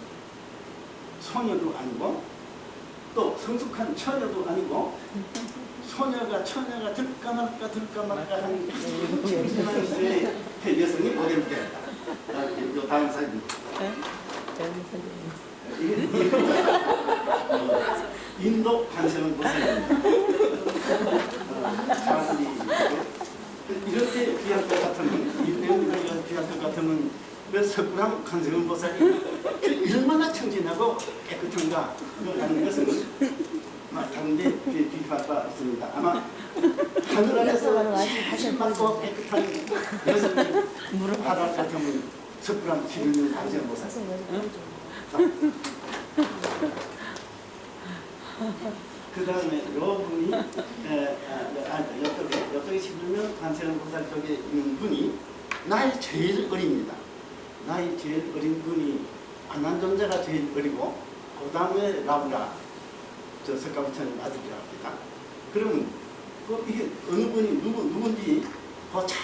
소녀도 아니고 또 성숙한 처녀도 아니고 처녀가 들까 말까 하는 여성이 모델이 된다. 다음 사진. 인도 관세음 보살입니다. 사람들이 이렇게 귀할 것 같으면, 이런 귀할 것 같으면, 그 석굴암 관세음 보살이 얼마나 청진하고 깨끗한가 하는 것은 다른데 비교할 바 없습니다. 아마 하늘 아래서 신받고 깨끗한 여성이 바다 같으면 석굴암 지르는 관세음 보살. 그 다음에 요 분이 여쪽에 시부면 관세음 보살 쪽에 있는 분이 나이 제일 어립니다. 나이 제일 어린 분이 안난존자가 제일 어리고 그 다음에 라브라 저 석가부처님 아들이라고 합니다. 그러면 이게 어느 분이 누군지 더 잘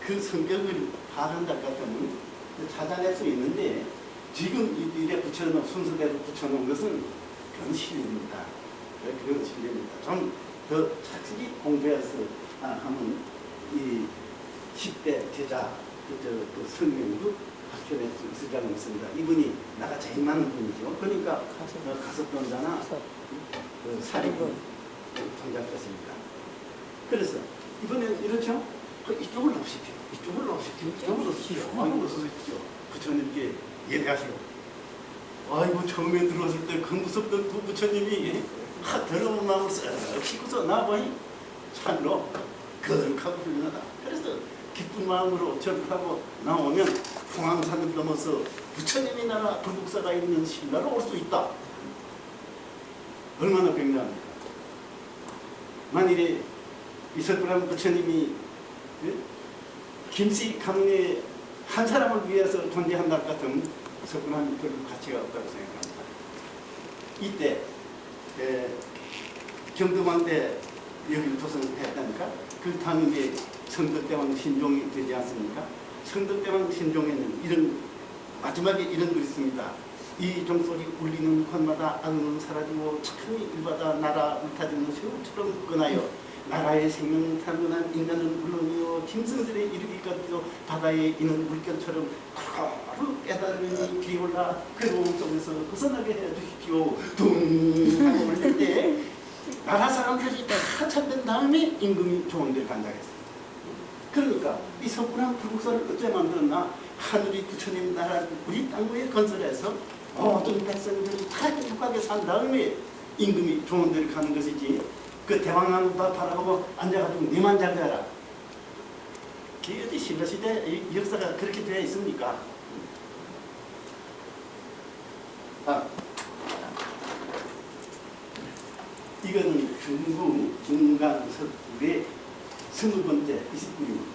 그 성격을 파악한다 같으면 찾아낼 수 있는데 지금 이래 붙여놓은 순서대로 붙여놓은 것은 그런 실례입니다. 그런 실례입니다. 좀 더 착실히 공부해서 하면 이 10대 제자 그 성명도 확인할 수 있으리라고 믿습니다. 이분이 나가 제일 많은 분이죠. 그러니까 가섭변자나 사리분 통작했습니다. 그래서 이번엔 이렇죠. 이쪽을 넣으십시오. 이쪽을 넣으십시오. 이쪽을 넣으십시오. 이쪽을 넣으십시오. 부처님께 예배하시오. 아이고 처음에 들어왔을 때 그 무섭던 그 부처님이 더러운 마음을 쓱 씻고서 나와보니 참으로 거룩하고 훌륭하다. 그래서 기쁜 마음으로 절을 하고 나오면 풍암산을 넘어서 부처님이 나라 불국사가 있는 신라로 올 수 있다. 얼마나 굉장합니까? 만일에 이석구람 부처님이 김씨 강릉에 한 사람을 위해서 존재한다 같으면 석구람이 별 가치가 없다고 생각합니다. 이때 경동왕 때 여기를 조성했다니까 그 다음에 성덕대왕 신종이 되지 않습니까? 성덕대왕 신종에는 이런 마지막에 이런 글이 있습니다. 이 종소리 울리는 곳마다 악은 사라지고 천이 일바다 나라 울타지는 새우처럼 끊어요. 나라의 생명탄문한 인간은 물론이요 짐승들의 이르기까지도 바다에 있는 물결처럼 바로 깨달음이 기올라 괴로움 속에서 벗어나게 해주십시오. 둥 하고 올릴 때 나라 사람들이 다 참된 다음에 임금이 좋은 데를 간다 했어요. 그러니까 이 석굴암 불국사를 어째 만들었나? 하늘이 부처님 나라 우리 땅에 건설해서 모든 백성들이 다 행복하게 산 다음에 임금이 좋은 데를 가는 것이지 그 대왕만 다 바라보고 앉아가지고 니만 잘 가라. 그게 어디 신라시대 역사가 그렇게 되어 있습니까? 이거는 중국 중간석굴의 20번째 20굴입니다.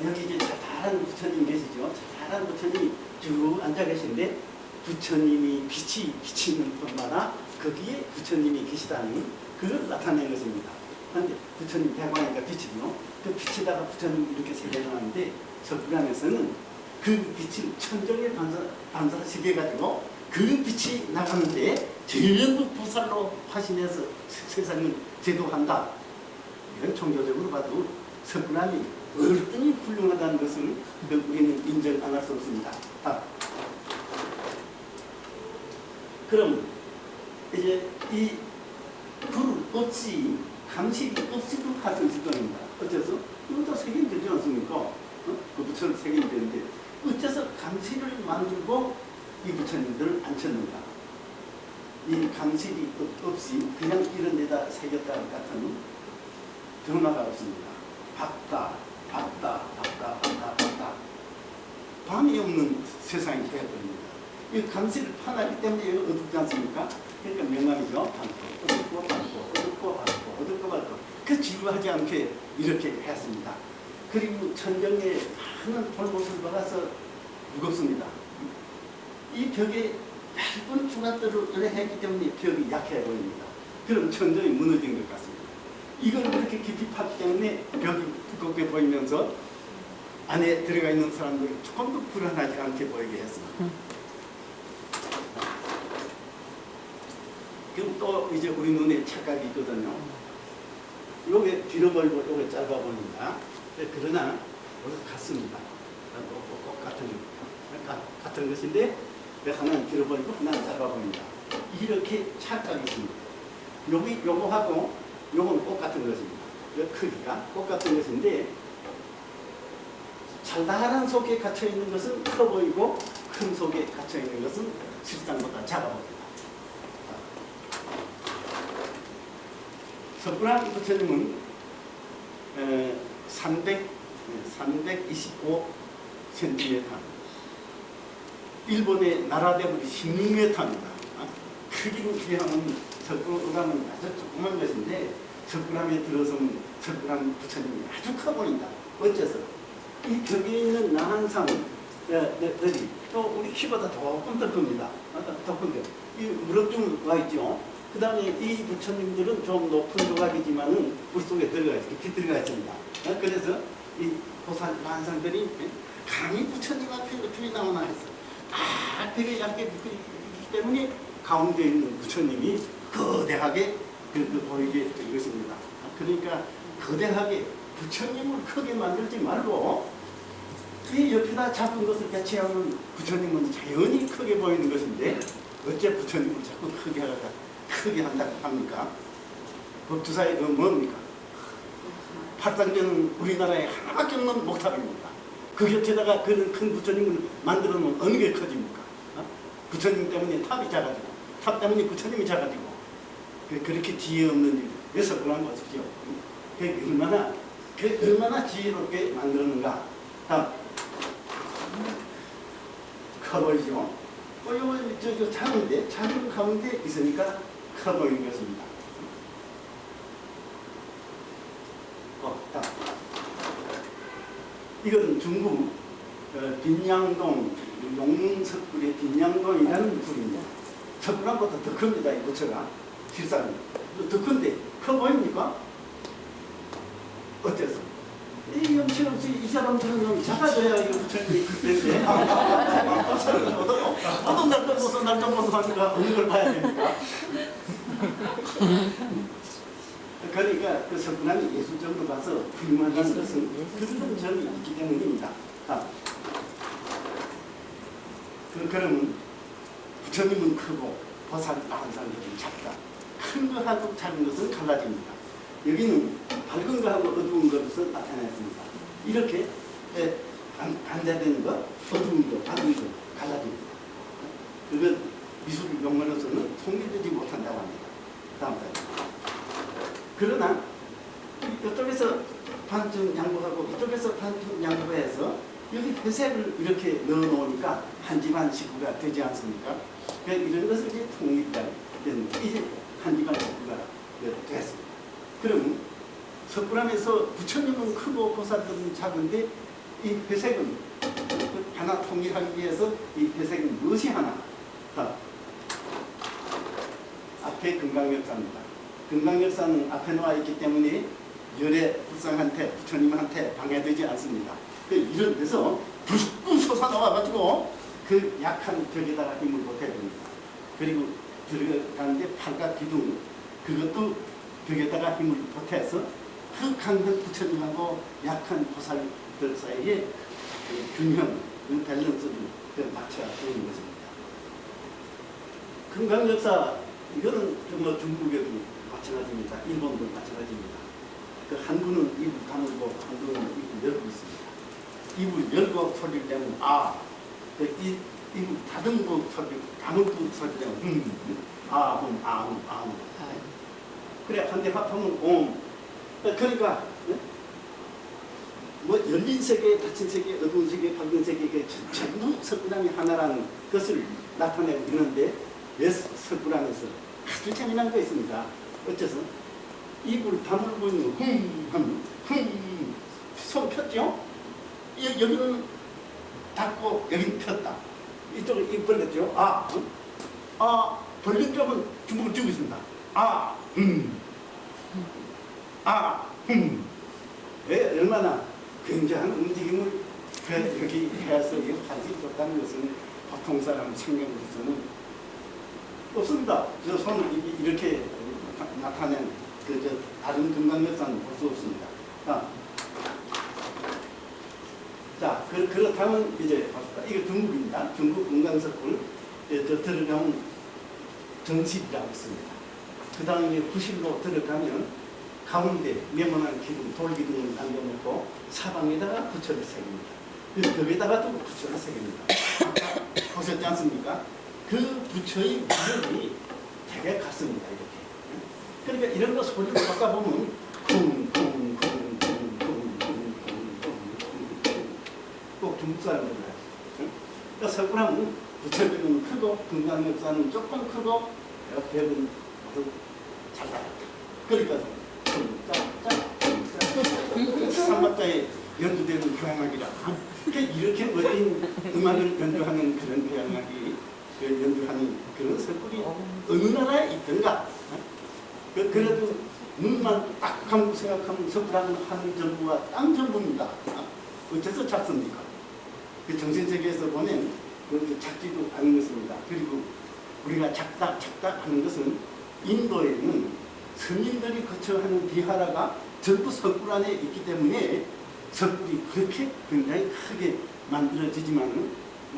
여기 이제 자잘한 부처님 계시죠? 자잘한 부처님이 쭉 앉아 계신데 부처님이 빛이 비치는 곳마다 거기에 부처님이 계시다는 그걸 나타낸 것입니다. 그런데 부처님 대광이가 빛이요. 그 빛에다가 부처님이 이렇게 새겨나가는데 석굴암에서는 그 빛을 천정에 반사시켜 가지고 그 빛이 나가는데 전부 보살로 화신해서 세상을 제도한다. 이건 종교적으로 봐도 석굴암이 얼마나 훌륭하다는 것을 우리는 인정 안 할 수 없습니다. 그럼 이제 이 불 없이 감식이 없이도 할 수 있을 겁니다. 어째서? 이것도 색임되지 않습니까? 그 부처를 색임되는데 어째서 감식을 만들고 이 부처님들을 앉혔는가? 이 감식이 없이 그냥 이런 데다 새겼다 같으면 변화가 없습니다. 박다. 밤이 없는 세상이 되어버립니다. 이 감식을 파나기 때문에 어둡지 않습니까? 그러니까 명암이죠. 어둡고 밝고 그 지루하지 않게 이렇게 했습니다. 그리고 천정에 많은 돌못을 박아서 무겁습니다. 이 벽에 얇은 주가들을 했기 때문에 벽이 약해 보입니다. 그럼 천정이 무너진 것 같습니다. 이걸 그렇게 깊이 팠기 때문에 벽이 두껍게 보이면서 안에 들어가 있는 사람들이 조금도 불안하지 않게 보이게 했습니다. 그럼 또 이제 우리 눈에 착각이 있거든요. 요게 뒤로 벌고 요게 짧아 보입니다. 그러나 여기 같습니다. 같은 것인데 하나는 뒤로 벌고 하나는 짧아 보입니다. 이렇게 착각이 있습니다. 요거하고 요건 똑같은 것입니다. 크기가 똑같은 것인데 달달한 속에 갇혀 있는 것은 커 보이고 큰 속에 갇혀 있는 것은 실상보다 작아 보입니다. 석굴암 부처님은 325cm, 일본의 나라대물이 16m입니다. 크기로 비하면 석굴암은 아주 조그만 것인데 석굴암에 들어서면 석굴암 부처님이 아주 커 보인다. 어째서? 이 벽에 있는 나한상들이 또 우리 키보다 조금 더 큽니다. 더 큰데 이 무릎 좀 와 있죠. 그 다음에 이 부처님들은 좀 높은 조각이지만은 물속에 들어가 있습니다. 깊이 들어가 있습니다. 그래서 이 보살 나한상들이 감히 부처님 앞에 어떻게 나오나 했어. 되게 얇게 있기 때문에 가운데 있는 부처님이 거대하게 보이게 된 것입니다. 그러니까 거대하게 부처님을 크게 만들지 말고 이 옆에다 작은 것을 배치하면 부처님은 자연히 크게 보이는 것인데 어째 부처님을 자꾸 크게 한다고 합니까? 법주사의 뭡니까? 팔당전 우리나라에 하나밖에 없는 목탑입니다. 그 곁에다가 그런 큰 부처님을 만들어 놓으면 어느 게 커집니까? 부처님 때문에 탑이 작아지고 탑 때문에 부처님이 작아지고 그렇게 지혜 없는 일 왜 석굴암 보십시오. 얼마나 지혜롭게 만들었는가. 다음 커 보이죠? 이거 작은데 작은 가운데 있으니까 커 보이는 것입니다. 다음 이건 중국 빈양동 용석굴의 빈양동이라는 굴입니다. 석굴암보다 더 큽니다. 이 부처가 실상 더 큰데 커 보입니까? 어째서? 이 염치없이 이 사람들은 좀 작아져야 이거 부처님이 그때인데 어떤 날좀 벗어 하니까 어느 걸 봐야 됩니까? 그러니까 그 석굴암이 예술적으로 봐서 훌륭하다는 것은 그런 점이 있기 때문입니다. 그러면 부처님은 크고 보살 나한상들은 작다. 큰 것하고 작은 것은 갈라집니다. 여기는 밝은 거하고 어두운 것을 나타냈습니다. 이렇게 반대되는 것, 어두운 것, 밝은 것 갈라집니다. 그건 미술 용어로서는 통일되지 못한다고 합니다. 다음 달. 그러나 이쪽에서 반쯤 양보하고 이쪽에서 반쯤 양보해서 여기 회색을 이렇게 넣어놓으니까 한 집안 식구가 되지 않습니까? 이런 것을 이제 통일이다. 이제 한 집안 식구가 됐습니다. 그럼 석굴암에서 부처님은 크고 보살들은 작은데 이 회색은 하나 통일하기 위해서 이 회색은 무엇이 하나? 앞에 금강역사입니다. 금강역사는 앞에 나와 있기 때문에 열애 불상한테 부처님한테 방해되지 않습니다. 이런 데서 불쑥 솟아나와가지고 그 약한 벽에다가 힘을 보태줍니다. 그리고 들어가는데 팔과 기둥 그것도 벽에다가 힘을 보태서 그 강한 부처님하고 약한 보살들 사이에 균형, 밸런스를 맞춰야 되는 것입니다. 금강역사 이거는 뭐 중국에도 마찬가지입니다. 일본도 마찬가지입니다. 그 한국은 입을 다물고 한국은 입을 열고 있습니다. 입을 열고 소리를 내면 입을 다듬고 소리를 다물고 소리를 내면 그래 한대 합하면 옴. 그러니까 뭐 열린 세계, 닫힌 세계, 어두운 세계, 밝은 세계 전부 석굴암이 하나라는 것을 나타내고 있는데 왜 석굴암에서 아주 재미난 거 있습니다. 어째서 입을 다물고 있는 손 폈죠? 여기는 닫고 여기는 폈다. 이쪽은 입 벌렸죠? 벌린 쪽은 주먹을 쥐고 있습니다. 왜 얼마나 굉장한 움직임을 여기 해서 할 수 있었다는 것은 보통 사람 생각으로서는 없습니다. 저 손을 이렇게 나타낸 다른 금강역사는 볼 수 없습니다. 자, 그렇다면 이제 봅시다. 이거 중국입니다. 중국 금강석굴 들어가면 정실이라고 있습니다. 그 다음에 구실로 들어가면 가운데 네모난 기둥, 돌기둥을 남겨놓고 사방에다가 부처를 새깁니다. 그 벽에다가 또 부처를 새깁니다. 아까 보셨지 않습니까? 그 부처의 무릎이 되게 같습니다. 이렇게. 그러니까 이런 거 소리를 바꿔보면 꼭 중국 사람들 그러니까 석굴암은 부처님은 크고 금강역사는 조금 크고 벽은 잘 나갔다. 그러니까 삼박자에 연주되는 교향악이라 이렇게 멋진 음악을 연주하는 그런 교향악이 연주하는 그런 석굴이 어느 나라에 있던가. 그래도 눈만 딱 감고 생각하면 석굴암은 하늘 전부와 땅 전부입니다. 어째서 작습니까? 그 정신세계에서 보면 작지도 않은 것입니다. 그리고 우리가 작다 하는 것은 인도에는 스님들이 거쳐하는 비하라가 전부 석굴 안에 있기 때문에 석굴이 그렇게 굉장히 크게 만들어지지만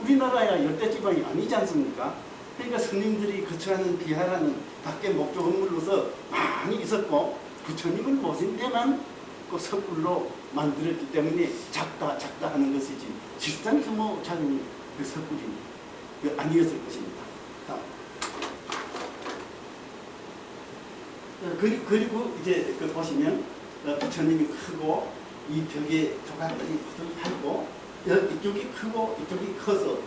우리나라야 열대지방이 아니지 않습니까? 그러니까 스님들이 거쳐하는 비하라는 밖에 목조 건물로서 많이 있었고 부처님을 모신 데만 그 석굴로 만들었기 때문에 작다 하는 것이지 실상 규모 작은 그 석굴이 아니었을 것입니다. 그리고 이제 그 보시면 부처님이 크고 이 벽에 조각들이 하고 이쪽이 크고 이쪽이 커서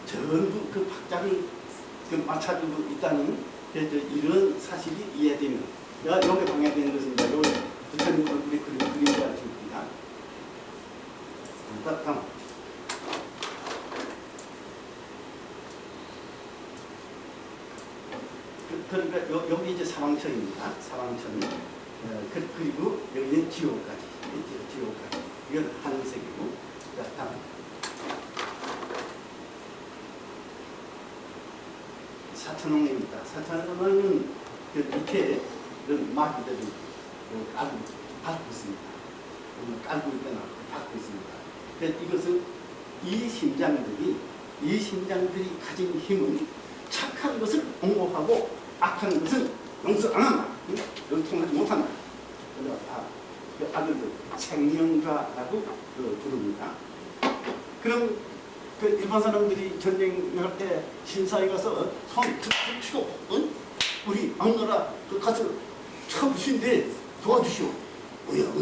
전부 그 박자를 맞춰주고 있다는 이런 사실이 이해되면 여기 방해되는 것입니다. 여기 부처님 얼굴이 그림자가 있습니다. 다음. 그러니까 여기 이제 사방천입니다. 사방천. 그리고 여기는 지옥까지. 지옥까지. 이건 하늘색이고. 다음. 사천홍입니다. 사천홍은 그 밑에 이런 마귀들이 밟고 있습니다. 깔고 있거나 밟고 있습니다. 그래서 이것은 이 심장들이 가진 힘은 착한 것을 옹호하고 악한 것은 용서 안 한다. 통하지 못한다. 그 아들들 생명가라고 부릅니다. 그럼 그 일반 사람들이 전쟁할 때 신사에 가서 손 툭툭 치고 우리 막나라 그 가서 쳐부신데 도와주시오. 어여.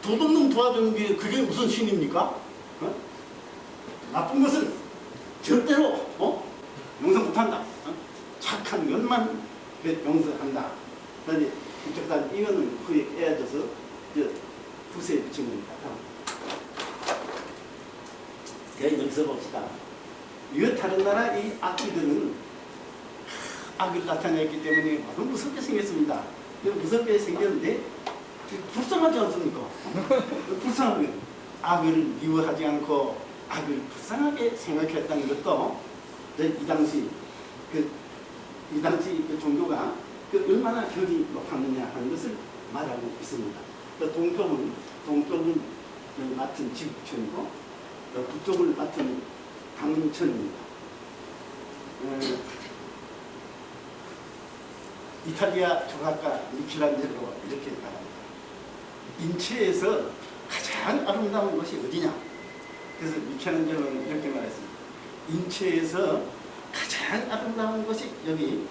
도둑놈 도와주는 게 그게 무슨 신입니까? 나쁜 것은 절대로 용서 못한다. 착한 것만 용서한다. 그런데 이쪽까지 이거는 후에 깨어져서 붓에 붙인 겁니다. 여기서 봅시다. 이거 다른 나라 이 악기들은 악을 나타냈기 때문에 아주 무섭게 생겼습니다. 무섭게 생겼는데 불쌍하지 않습니까? 불쌍하게 악을 미워하지 않고 악을 불쌍하게 생각했다는 것도 이 당시 그 종교가 얼마나 격이 높았느냐 하는 것을 말하고 있습니다. 동쪽은 맡은 지구촌이고 북쪽을 맡은 당문천입니다. 이탈리아 조각가 미켈란젤로 이렇게 말합니다. 인체에서 가장 아름다운 것이 어디냐? 그래서 미켈란젤로는 이렇게 말했습니다. 인체에서 가장 아름다운 것이 여기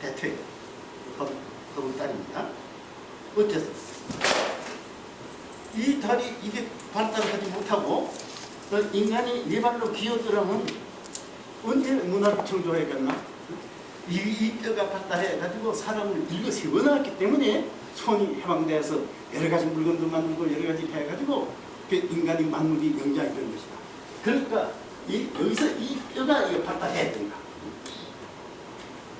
대퇴 허블달입니다. 어째서? 이 달이 이게 발달하지 못하고 인간이 네 발로 기어들어면 언제 문화를 창조해야겠나? 이 뼈가 발달해가지고 사람을 일거 세워놨기 때문에 손이 해방돼서 여러 가지 물건도 만들고 여러 가지 해가지고 인간이 만물이 영장이 되는 것이다. 그러니까 여기서 이 뼈가 발달해야 된다.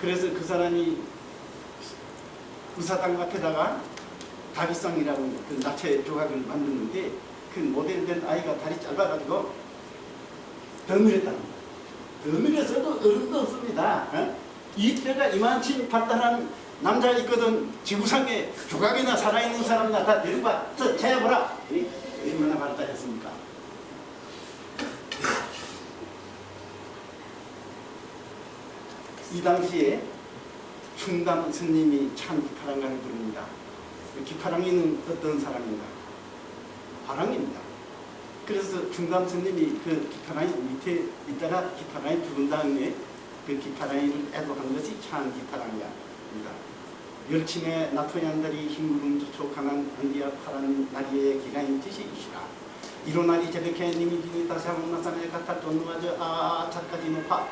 그래서 그 사람이 의사당 앞에다가 다비상이라고 그 나체 조각을 만드는데 그 모델된 아이가 다리 짧아가지고 덩그랬다는 거예요. 덩그려서도 어른도 없습니다. 이 뼈가 이만치 발달한 남자가 있거든. 지구상에 조각이나 살아있는 사람이나 다 데려봐. 재보라. 얼마나 발달했습니까? 이 당시에 충담 스님이 참 기파랑가를 부릅니다. 기파랑이는 어떤 사람인가? 화랑입니다. 그래서 충담 스님이 그 기파랑이 밑에 있다가 기파랑이 죽은 다음에 그 기파랑이를 애도한 것이 참 기파랑가입니다. 열침에 나토양들이 흰구름 조촉하는 안디아 파란 나리의 기간인 짓이시라. 이로나리 제베케 님이 디니 다시 한번 나사에 갖다 쫓누아져 아차까지 높아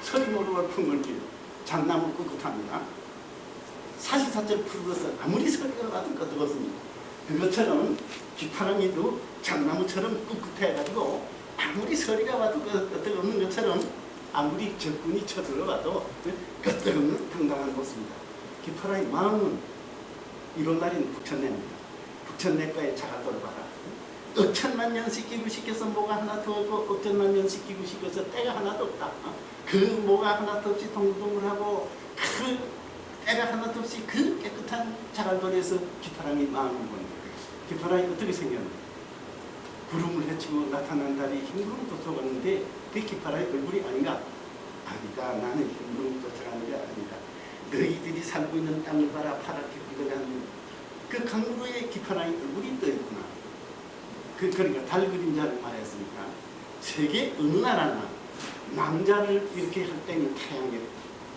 서리 모르고 풍을길 장나무 꿋꿋합니다. 사시사철 풀어서 아무리 서리가 와도 끄덕었습니다. 그것처럼 기파랑이도 장나무처럼 꿋꿋해가지고 아무리 서리가 와도 끄덕없는 것처럼 아무리 적군이 쳐들어와도 끄덕없는 당당한 모습입니다. 기파랑이 마음은 이로나리는 북천내입니다. 북천내과에 자갈돌 봐라. 억천만 년 시키고 시켜서 뭐가 하나도 없고 억천만 년 시키고 시켜서 때가 하나도 없다. 그 뭐가 하나도 없이 동글동글하고 그 때가 하나도 없이 그 깨끗한 자갈돌에서 기파랑이 마음을 보는 거예요. 기파랑이 어떻게 생겼나? 구름을 헤치고 나타난 달이 흰구름 쫓아가는데 그 기파랑이 얼굴이 아닌가? 아니다. 나는 흰구름 쫓아가는 게 아니다. 너희들이 살고 있는 땅을 봐라. 파랗게 굵어가는 그 강구루의 기파랑이 얼굴이 떠있구나. 그러니까 달 그림자를 말했으니까 세계 어느 나라나 남자를 이렇게 할 때는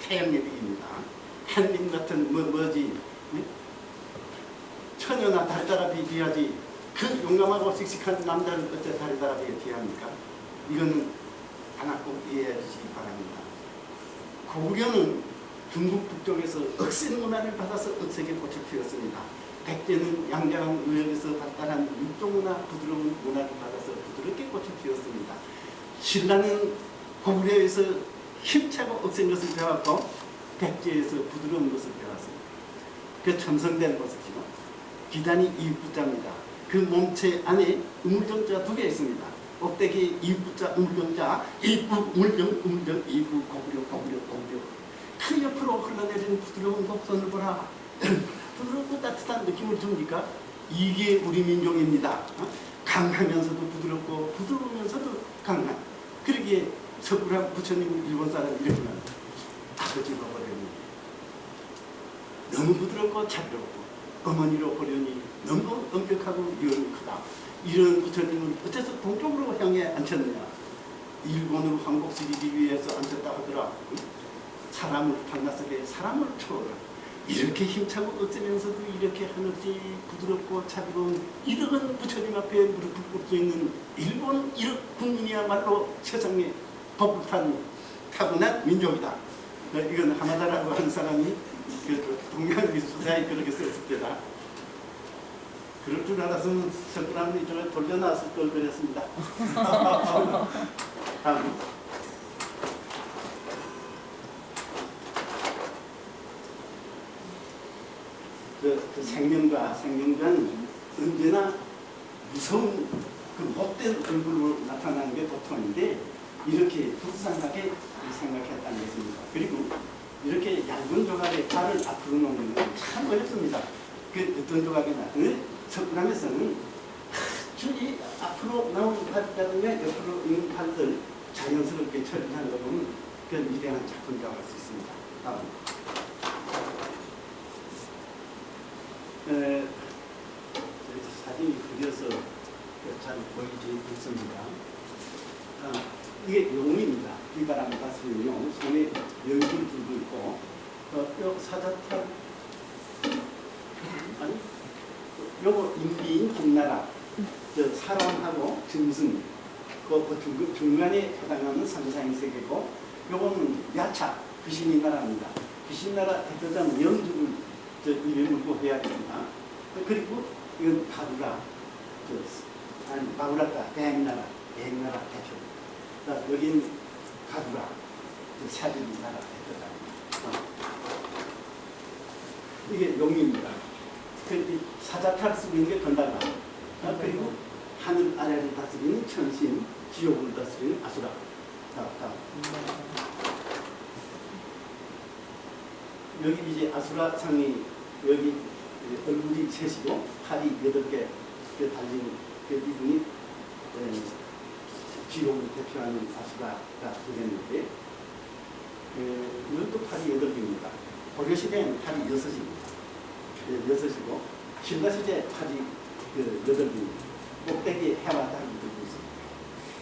태양예비입니다. 한림 같은 뭐지 처녀나 달따라 비비하지 그 용감하고 씩씩한 남자를 어째 달따라 비합니까? 이거는 하나 꼭 이해해 주시기 바랍니다. 고구려는 중국 북쪽에서 억센 문화를 받아서 억세게 꽃을 피웠습니다. 백제는 양자강 의역에서 발달한 육종문화 부드러운 문화를 받아서 부드럽게 꽃을 피웠습니다. 신라는 고구려에서 힘차고 억센 것을 배웠고 백제에서 부드러운 것을 배웠습니다. 그 첨성된 것이지만 기단이 이육부자입니다. 그 몸체 안에 우물정자 2개 있습니다. 꼭대기 이육부자 우물정자 이국 우물정 우물정 이국 고구려 그 옆으로 흘러내리는 부드러운 곡선을 보라. 부드럽고 따뜻한 느낌을 줍니까? 이게 우리 민족입니다. 강하면서도 부드럽고 부드러우면서도 강한. 그러기에 석굴암 부처님 일본 사람 이러면 아버지로 보려니 너무 부드럽고 자비롭고 어머니로 보려니 너무 엄격하고 위험이 크다. 이런 부처님을 어째서 동쪽으로 향해 앉혔느냐? 일본으로 항복시키기 위해서 앉혔다 하더라. 사람을 당나서게 사람을 초월하 이렇게 힘차고 어쩌면서도 이렇게 하늘지 부드럽고 자비로운 이런 부처님 앞에 무릎을 꿇고 있는 일본 국민이야말로 세상에 법을 타고난 민족이다. 이건 하마다라고 하는 사람이 동양미술사에 그렇게 썼을 때다. 그럴 줄 알았으면 석굴암 이쪽에 돌려놨을 걸 그랬습니다. 다음. 그 생명과는 언제나 무서운 그 못된 얼굴로 나타나는 게 보통인데 이렇게 불쌍하게 생각했다는 것입니다. 그리고 이렇게 얇은 조각에 발을 앞으로 놓는 건 참 어렵습니다. 그 어떤 조각이나 석굴암에서는 줄이 앞으로 나오는 발이라든가 옆으로 있는 발들 자연스럽게 처리하는 거 보면 그 위대한 작품이라고 할 수 있습니다. 다음. 사진이 그려서 잘 보이지 않습니다. 이게 용입니다. 비바람 다스리는 용. 손에 연기를 들고 있고, 요 사자탑, 아니, 요거 인비인 김나라, 사람하고 짐승, 그 중간에 해당하는 상상의 세계고, 요거는 야차, 귀신이 나라입니다. 귀신 나라 대표자는 영주를 입에 물고 해야 됩니다. 그리고 이건 바구라, 아니 바구라가 대행나라 대표. 여기는 바구라, 샤비 나라 대표다. 이게 용입니다. 사자탈 쓰고 있는 게 건달마. 그리고 하늘 아래를 다스리는 천신, 지옥을 다스리는 아수라. 여기 이제 아수라 상이 여기 얼굴이 셋이고 팔이 8개 달린 그 이분이 지옥을 대표하는 아수라가 되겠는데 이것도 팔이 8개입니다. 고려시대에는 팔이 6입니다. 6이고 신라시대 팔이 8입니다. 꼭대기에 해와 달이 들고 있습니다.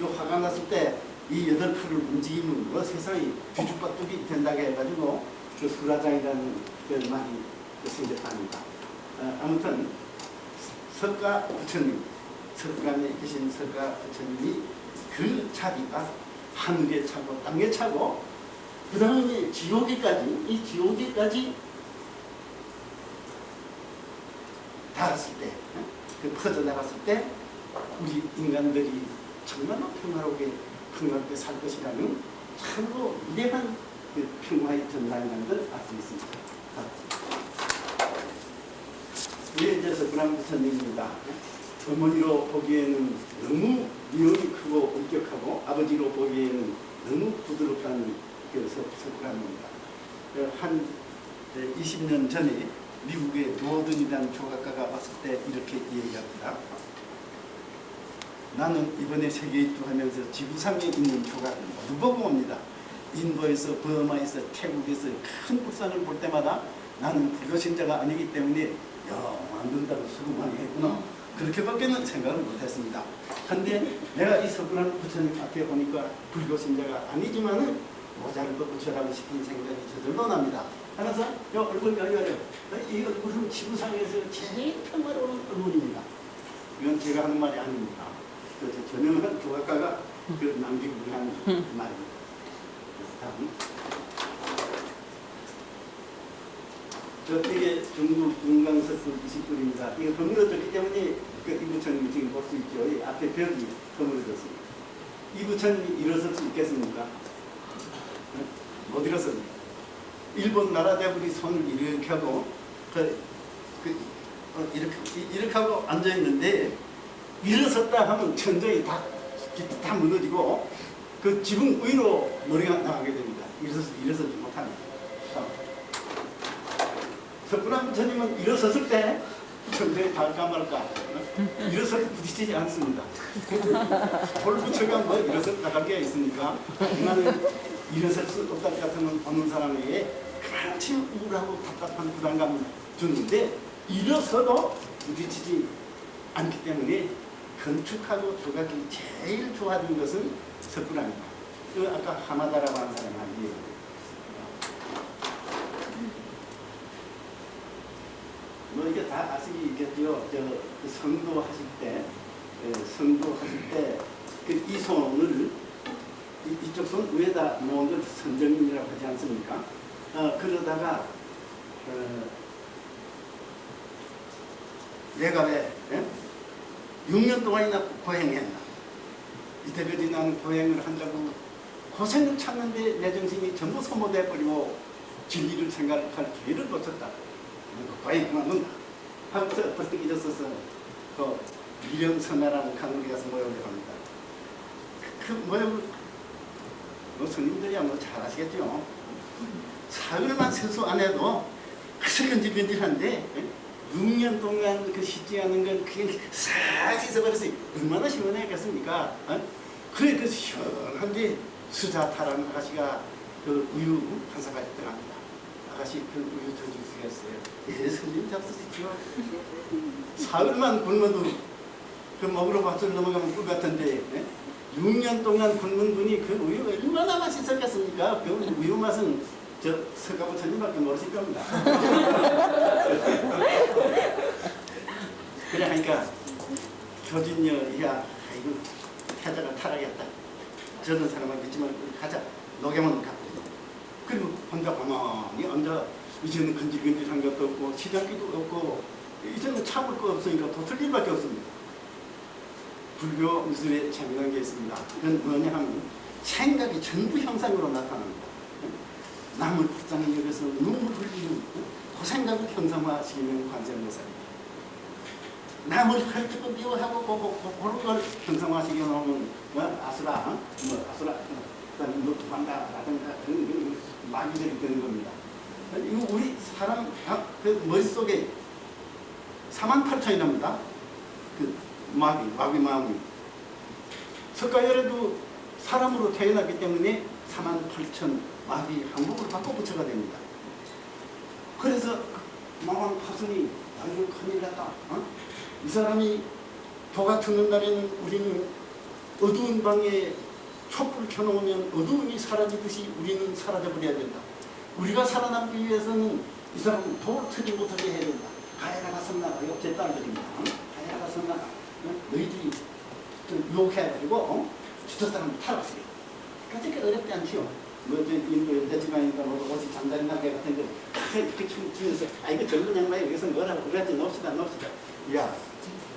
요 화가 났을 때 이 8팔을 움직이면 뭐 세상이 뒤죽박죽이 된다고 해가지고 그 수라장이라는 그 말이 생겼답니다. 아무튼 석가 부처님, 석간에 계신 석가 부처님이 그 자리가 하늘에 차고 땅에 차고 그 다음에 지옥에까지 이 지옥에까지 닿았을 때, 그 퍼져나갔을 때 우리 인간들이 정말로 평화롭게 살 것이라는 참으로 위대한 그 평화의 전당이라는 걸 알 수 있습니다. 이게 이제 석가람 부처님입니다. 어머니로 보기에는 너무 미움이 크고 엄격하고 아버지로 보기에는 너무 부드럽다는 그 석가람입니다. 한 20년 전에 미국의 도어든이라는 조각가가 왔을 때 이렇게 얘기합니다. 나는 이번에 세계 일주하면서 지구상에 있는 조각을 모두 보고 옵니다. 인도에서 버마에서 태국에서 큰 불산을 볼 때마다 나는 불교신자가 아니기 때문에 만든다고 수고 많이 했구나. 그렇게밖에는 생각을 못했습니다. 그런데 내가 이 석가람 부처님 앞에 보니까 불교신자가 아니지만은 모자를 붙여라고 싶은 생각이 저절로 납니다. 그래서 이 얼굴 열려요. 이 얼굴은 지구상에서 제일 평화로운 얼굴입니다. 이건 제가 하는 말이 아닙니다. 전형한 조각가가 남기고 한 말입니다. 다음. 이게 중국 금강석굴 20불입니다. 이거 허물어졌기 때문에 이 부처님이 지금 볼 수 있죠. 이 앞에 벽이 허물어졌습니다. 이 부처님이 일어설 수 있겠습니까? 못 일어섭니다. 일본 나라대불이 손을 이렇게 하고 이렇게 하고 앉아 있는데 일어섰다 하면 천정이 다 무너지고 그 지붕 위로 머리가 나가게 됩니다. 일어서지 못합니다. 석가람 부처님은 일어섰을 때 천정이 닿을까 말까 일어서서 부딪히지 않습니다. 돌 붙여가 뭐 일어서 나갈 게 있습니까? 나는 일어설 수 없다 같으면 보는 사람에게 그렇지 우울하고 답답한 부담감을 주는데 일어서도 부딪히지 않기 때문에 건축하고 조각이 제일 좋아하는 것은 석가람입니다. 아까 하마다라고 하는 사람이 아니에요. 뭐 이게 다 아시겠죠? 성도 하실 때, 이 손을 이쪽 손 위에다 놓은 걸 선정이라고 하지 않습니까? 그러다가 내가 왜 6년 동안이나 고행했나? 이때까지 나는 고행을 한다고 고생을 찾는데 내 정신이 전부 소모돼버리고 진리를 생각할 기회를 놓쳤다. 고행 그만둔다. 하고서 벌떡 잊었어서 그 미령선화라는 강물에 가서 모욕을 합니다. 그 모욕을 스님들이야 뭐 잘 아시겠죠? 사흘만 세수 안 해도 그저 건질건질한데 6년 동안 그 씻지 않은 건 그게 싹 씻어버렸어요. 얼마나 시원했겠습니까? 그래 그 시원한데 수자타라는 아가씨가 그 우유 한 사가지 들어갑니다. 아가씨 그 우유 져주시겠어요? 예, 스님 잡수시죠. 사흘만 굶어도 그 먹으러 밥줄 넘어가면 꿀 같은데 6년 동안 굶는 분이 그 우유 얼마나 맛있었겠습니까? 그 우유 맛은 저 석가부처님밖에 모르실 겁니다. 그래 하니까 교진녀 야 아이고 태자가 타락했다. 저런 사람은 믿지만 가자. 녹여만 갖고. 그리고 혼자 가만히 앉아 이제는 근질근질한 것도 없고 시장기도 없고 이제는 참을 거 없으니까 도틀 일밖에 없습니다. 불교 미술에 재미난 게 있습니다. 그건 뭐냐 하면 생각이 전부 형상으로 나타납니다. 남을 불쌍히 여겨서 눈물 흘리는 그 생각을 형상화시키는 관세음보살입니다. 남을 헐뜯고 미워하고 그런 걸 형상화시켜 놓으면 아수라, 그다음에 너 도망가라든가 그런 마귀들이 되는 겁니다. 이거 우리 사람 그 머릿속에 48,000이랍니다. 그 마귀 마음이. 석가열에도 사람으로 태어났기 때문에 48,000 마귀 항복을 받고 부처가 됩니다. 그래서 망왕 파순이 아이고 큰일 났다. 이 사람이 도가 트는 날에는 우리는 어두운 방에 촛불을 켜놓으면 어두움이 사라지듯이 우리는 사라져버려야 된다. 우리가 살아남기 위해서는 이 사람은 도를 트지 못하게 해야 된다. 가해나가 선나가 옆제 딸들입니다. 가해나가 선나가 너희들이 유혹해가지고 주저 사람을 탈았어요. 그렇게 어렵지 않지요. 뭐저 인도 연대지방인가 뭐 어디 잠자리 나게 같은 거 그렇게 춤추면서 아 이거 젊은 양반이 여기서 뭐라고 그러지 놉시다. 야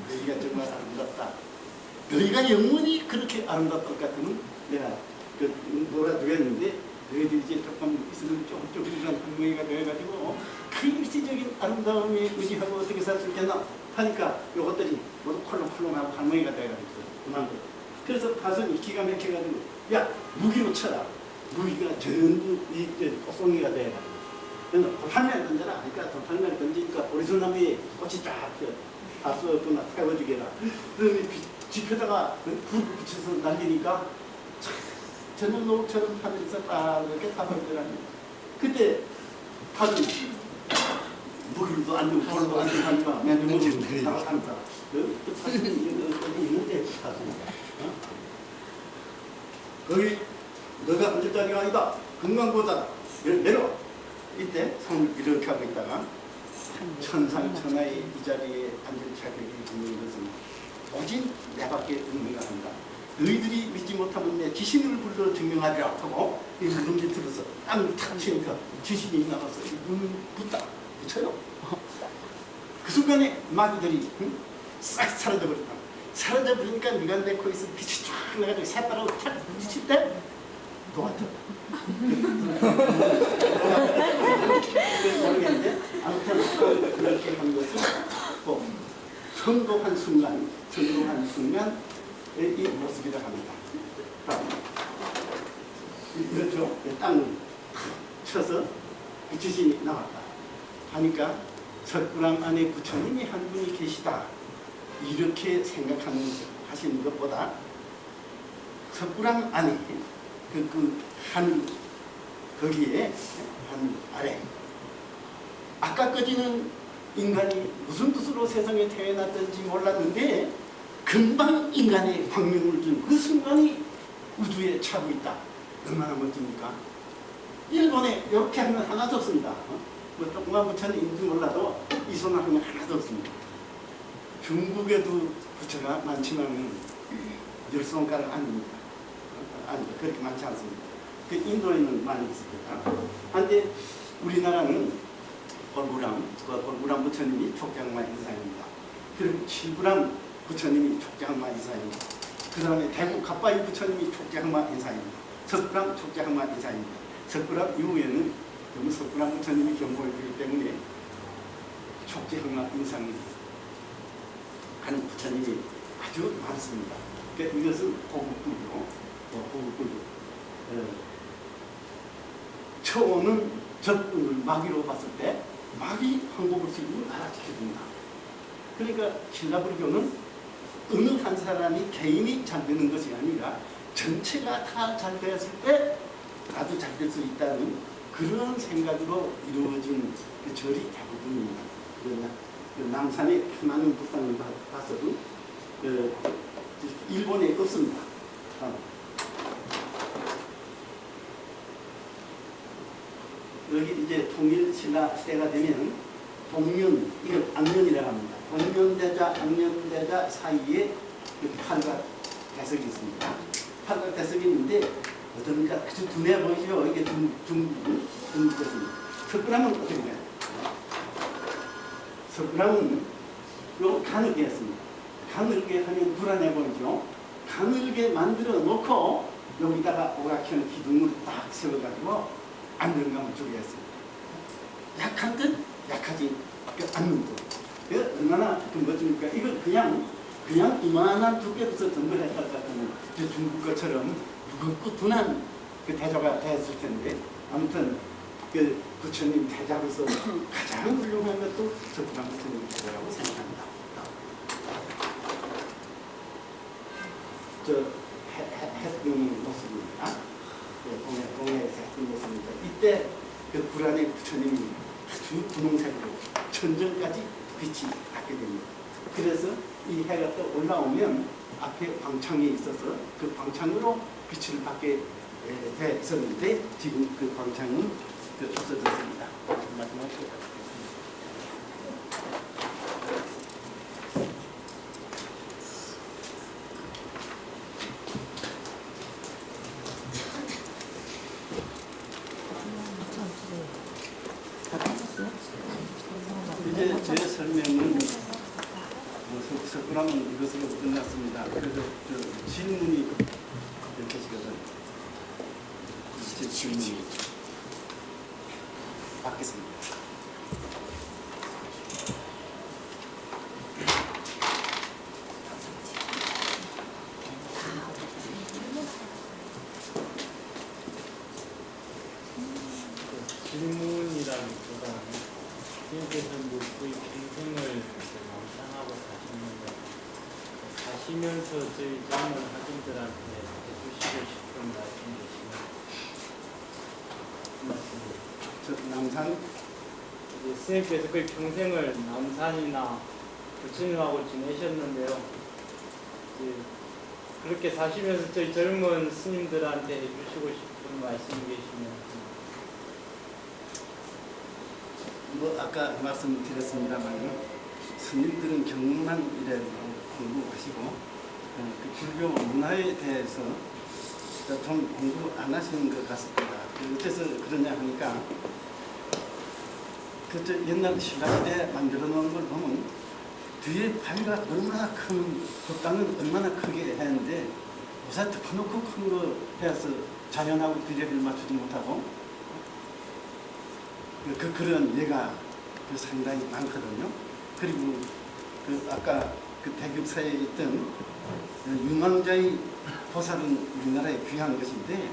너희가 정말 아름답다. 너희가 영원히 그렇게 아름답을 것 같으면 내가 그 놀아주겠는데 너희들이 이제 조금 있으면 조금이란 한명이가 되어가지고 그 일시적인 아름다움에 의지하고 어떻게 살 수 있겠나 하니까 요것들이 모두 콜롱콜롱하고 할머니가 되어가지고 그만. 그래서 파선이 기가 막혀가지고 야 무기로 쳐라. 무기가 전부 이 꽃송이가 되어가지고 그래서 도팔매를 던져라. 그러니까 도팔매를 던지니까 오리솔나무에 꽃이 쫙 앞서거나 태워주게라. 그다음에 지펴다가 불 붙여서 날리니까 저녁 노을처럼 하늘에서 딱 이렇게 타버리더라니. 그때 파도 물도 안 주고 돌도 안 주고 하니까 맨 눈물이 나가니까 그 파도는 있는데 파도 거기 너가 앉을 자리가 아니다. 금강보다 내려. 이때 손을 이렇게 하고 있다가 천상천하의 이 자리에 앉을 자격이 있는 것은 오직 내밖에 없는가 한다. 너희들이 믿지 못하면 내 귀신을 불러 증명하리라 하고 이 무덤에 들어서 땅을 탁 치니까 귀신이 나가서 이 문을 붙여요. 그 순간에 마귀들이 싹 사라져버린다. 사라져버리니까 네가 내 코에서 빛이 쫙 나가지고 새바람을 탁 비칠 때 도와줘. 모르겠는데 아무튼 그렇게 한 것은 전도한 순간 이 모습이라 합니다. 그렇죠. 땅을 쳐서 부처님이 나왔다 하니까 석굴암 안에 부처님이 한 분이 계시다 이렇게 하시는 것보다 석굴암 안에 한 거기에 한 아래 아까까지는 인간이 무슨 뜻으로 세상에 태어났던지 몰랐는데 금방 인간의 광명을 준 그 순간이 우주에 차고 있다. 얼마나 멋집니까? 일본에 이렇게 하면 하나도 없습니다. 뭐 조그만 부처님인지 몰라도 이 손을 하면 하나도 없습니다. 중국에도 부처가 많지만 10손가락 아닙니다. 그렇게 많지 않습니다. 그 인도에는 많이 있습니다. 그런데 우리나라는 골구람 부처님이 촉장마 인사입니다. 그리고 칠구람 부처님이 촉장마 인사입니다. 그 다음에 대구 갑바위 부처님이 촉장마 인사입니다. 석굴암 촉장마 인사입니다. 석굴암 이후에는 석굴암 부처님이 경고해주기 때문에 촉장마 인상을 하는 부처님이 아주 많습니다. 그러니까 이것은 호국불교. 처음은 적군을 마귀로 봤을 때 마귀 항복을 시키고 나라 지켜준다. 그러니까 신라불교는 어느 한 사람이 개인이 잘 되는 것이 아니라 전체가 다 잘 되었을 때 나도 잘 될 수 있다는 그런 생각으로 이루어진 그 절이 대부분입니다. 그 남산의 많은 불상을 봤어도 일본에 없습니다. 여기 이제 통일신라 시대가 되면 동면, 이걸 악년이라고 합니다. 동면대자, 악년대자 사이에 팔각 대석이 있습니다. 팔각 대석이 있는데 어떤가 아주 둔해 보이죠? 이게 둔것입니다. 석굴암은 어떻게 돼요? 석굴암은 요 가늘게 했습니다. 가늘게 하면 불안해 보이죠? 가늘게 만들어 놓고 여기다가 오각형 기둥을 딱 세워가지고 안정감을 주게 했습니다. 약한 듯 약하지 않는 듯. 얼마나 멋집니까? 이거 그냥 이만한 두께로서 덤벼냈을 것 같은 중국 것처럼 무겁고 둔한 그 대조가 됐을 텐데 아무튼 그 부처님 대자로서 가장 훌륭한 것도 석굴암 부처님 대자라고 생각합니다. 저 해뜬 모습입니다. 동해에서 해뜬 모습입니다. 이때 그 불안의 부처님이 아주 분홍색으로 천정까지 빛이 받게 됩니다. 그래서 이 해가 또 올라오면 앞에 광창이 있어서 그 광창으로 빛을 받게 돼 있었는데 지금 그 광창은 없어졌습니다. 마지막으로 이제 제 설명은 석굴암은 이것으로 끝났습니다. 그래서 질문이 계시거든. 제 질문이 받겠습니다. 질문이라기보다는 선생님께서 뭐 거의 평생을 명상하고 사시면서 저희 젊은 학생들한테 해주시고 싶은 말씀 계시나요? 남산 선생님께서 거의 평생을 남산이나 부처님하고 지내셨는데요. 그렇게 사시면서 저희 젊은 스님들한테 해주시고 싶은 말씀이 계시면 뭐 아까 말씀드렸습니다만 스님들은 경만 이래 공부하시고 그 불교 문화에 대해서 좀 공부 안 하시는 것 같습니다. 어째서 그러냐 하니까 그 옛날 신라시대 만들어 놓은 걸 보면 뒤에 바위가 얼마나 큰 법당은 얼마나 크게 했는데 요새 덮어놓고 큰 거 해서 자연하고 비례를 맞추지 못하고 그런 예가 상당히 많거든요. 그리고 아까 대급사에 있던 유망자의 보살은 우리나라에 귀한 것인데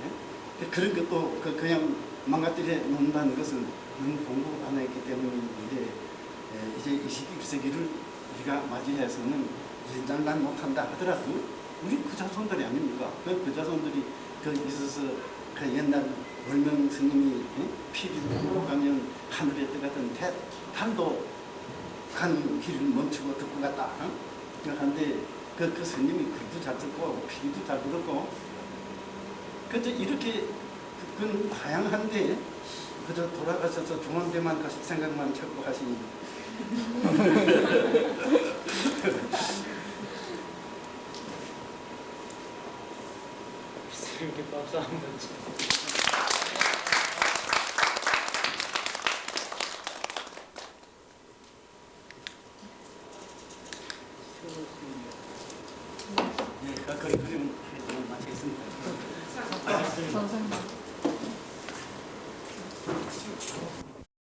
그런 것도 그냥 망가뜨려 놓는다는 것은 너무 공부 안 했기 때문인데 이제 21세기를 우리가 맞이해서는 연장난 못한다 하더라도 우리 그 자손들이 아닙니까? 그 자손들이 있어서 옛날 월명 스님이 피를 보고 가면 하늘에 떠가던 달도 간 길을 멈추고 듣고 갔다. 그런데 그 스님이 글도 잘 듣고 피도 잘 들었고 그저 이렇게 그건 다양한데 그저 돌아가셔서 중앙대만 가실 생각만 자꾸 하시니 이렇게 박수 한번 쳐. 네, 그림 마치겠습니다.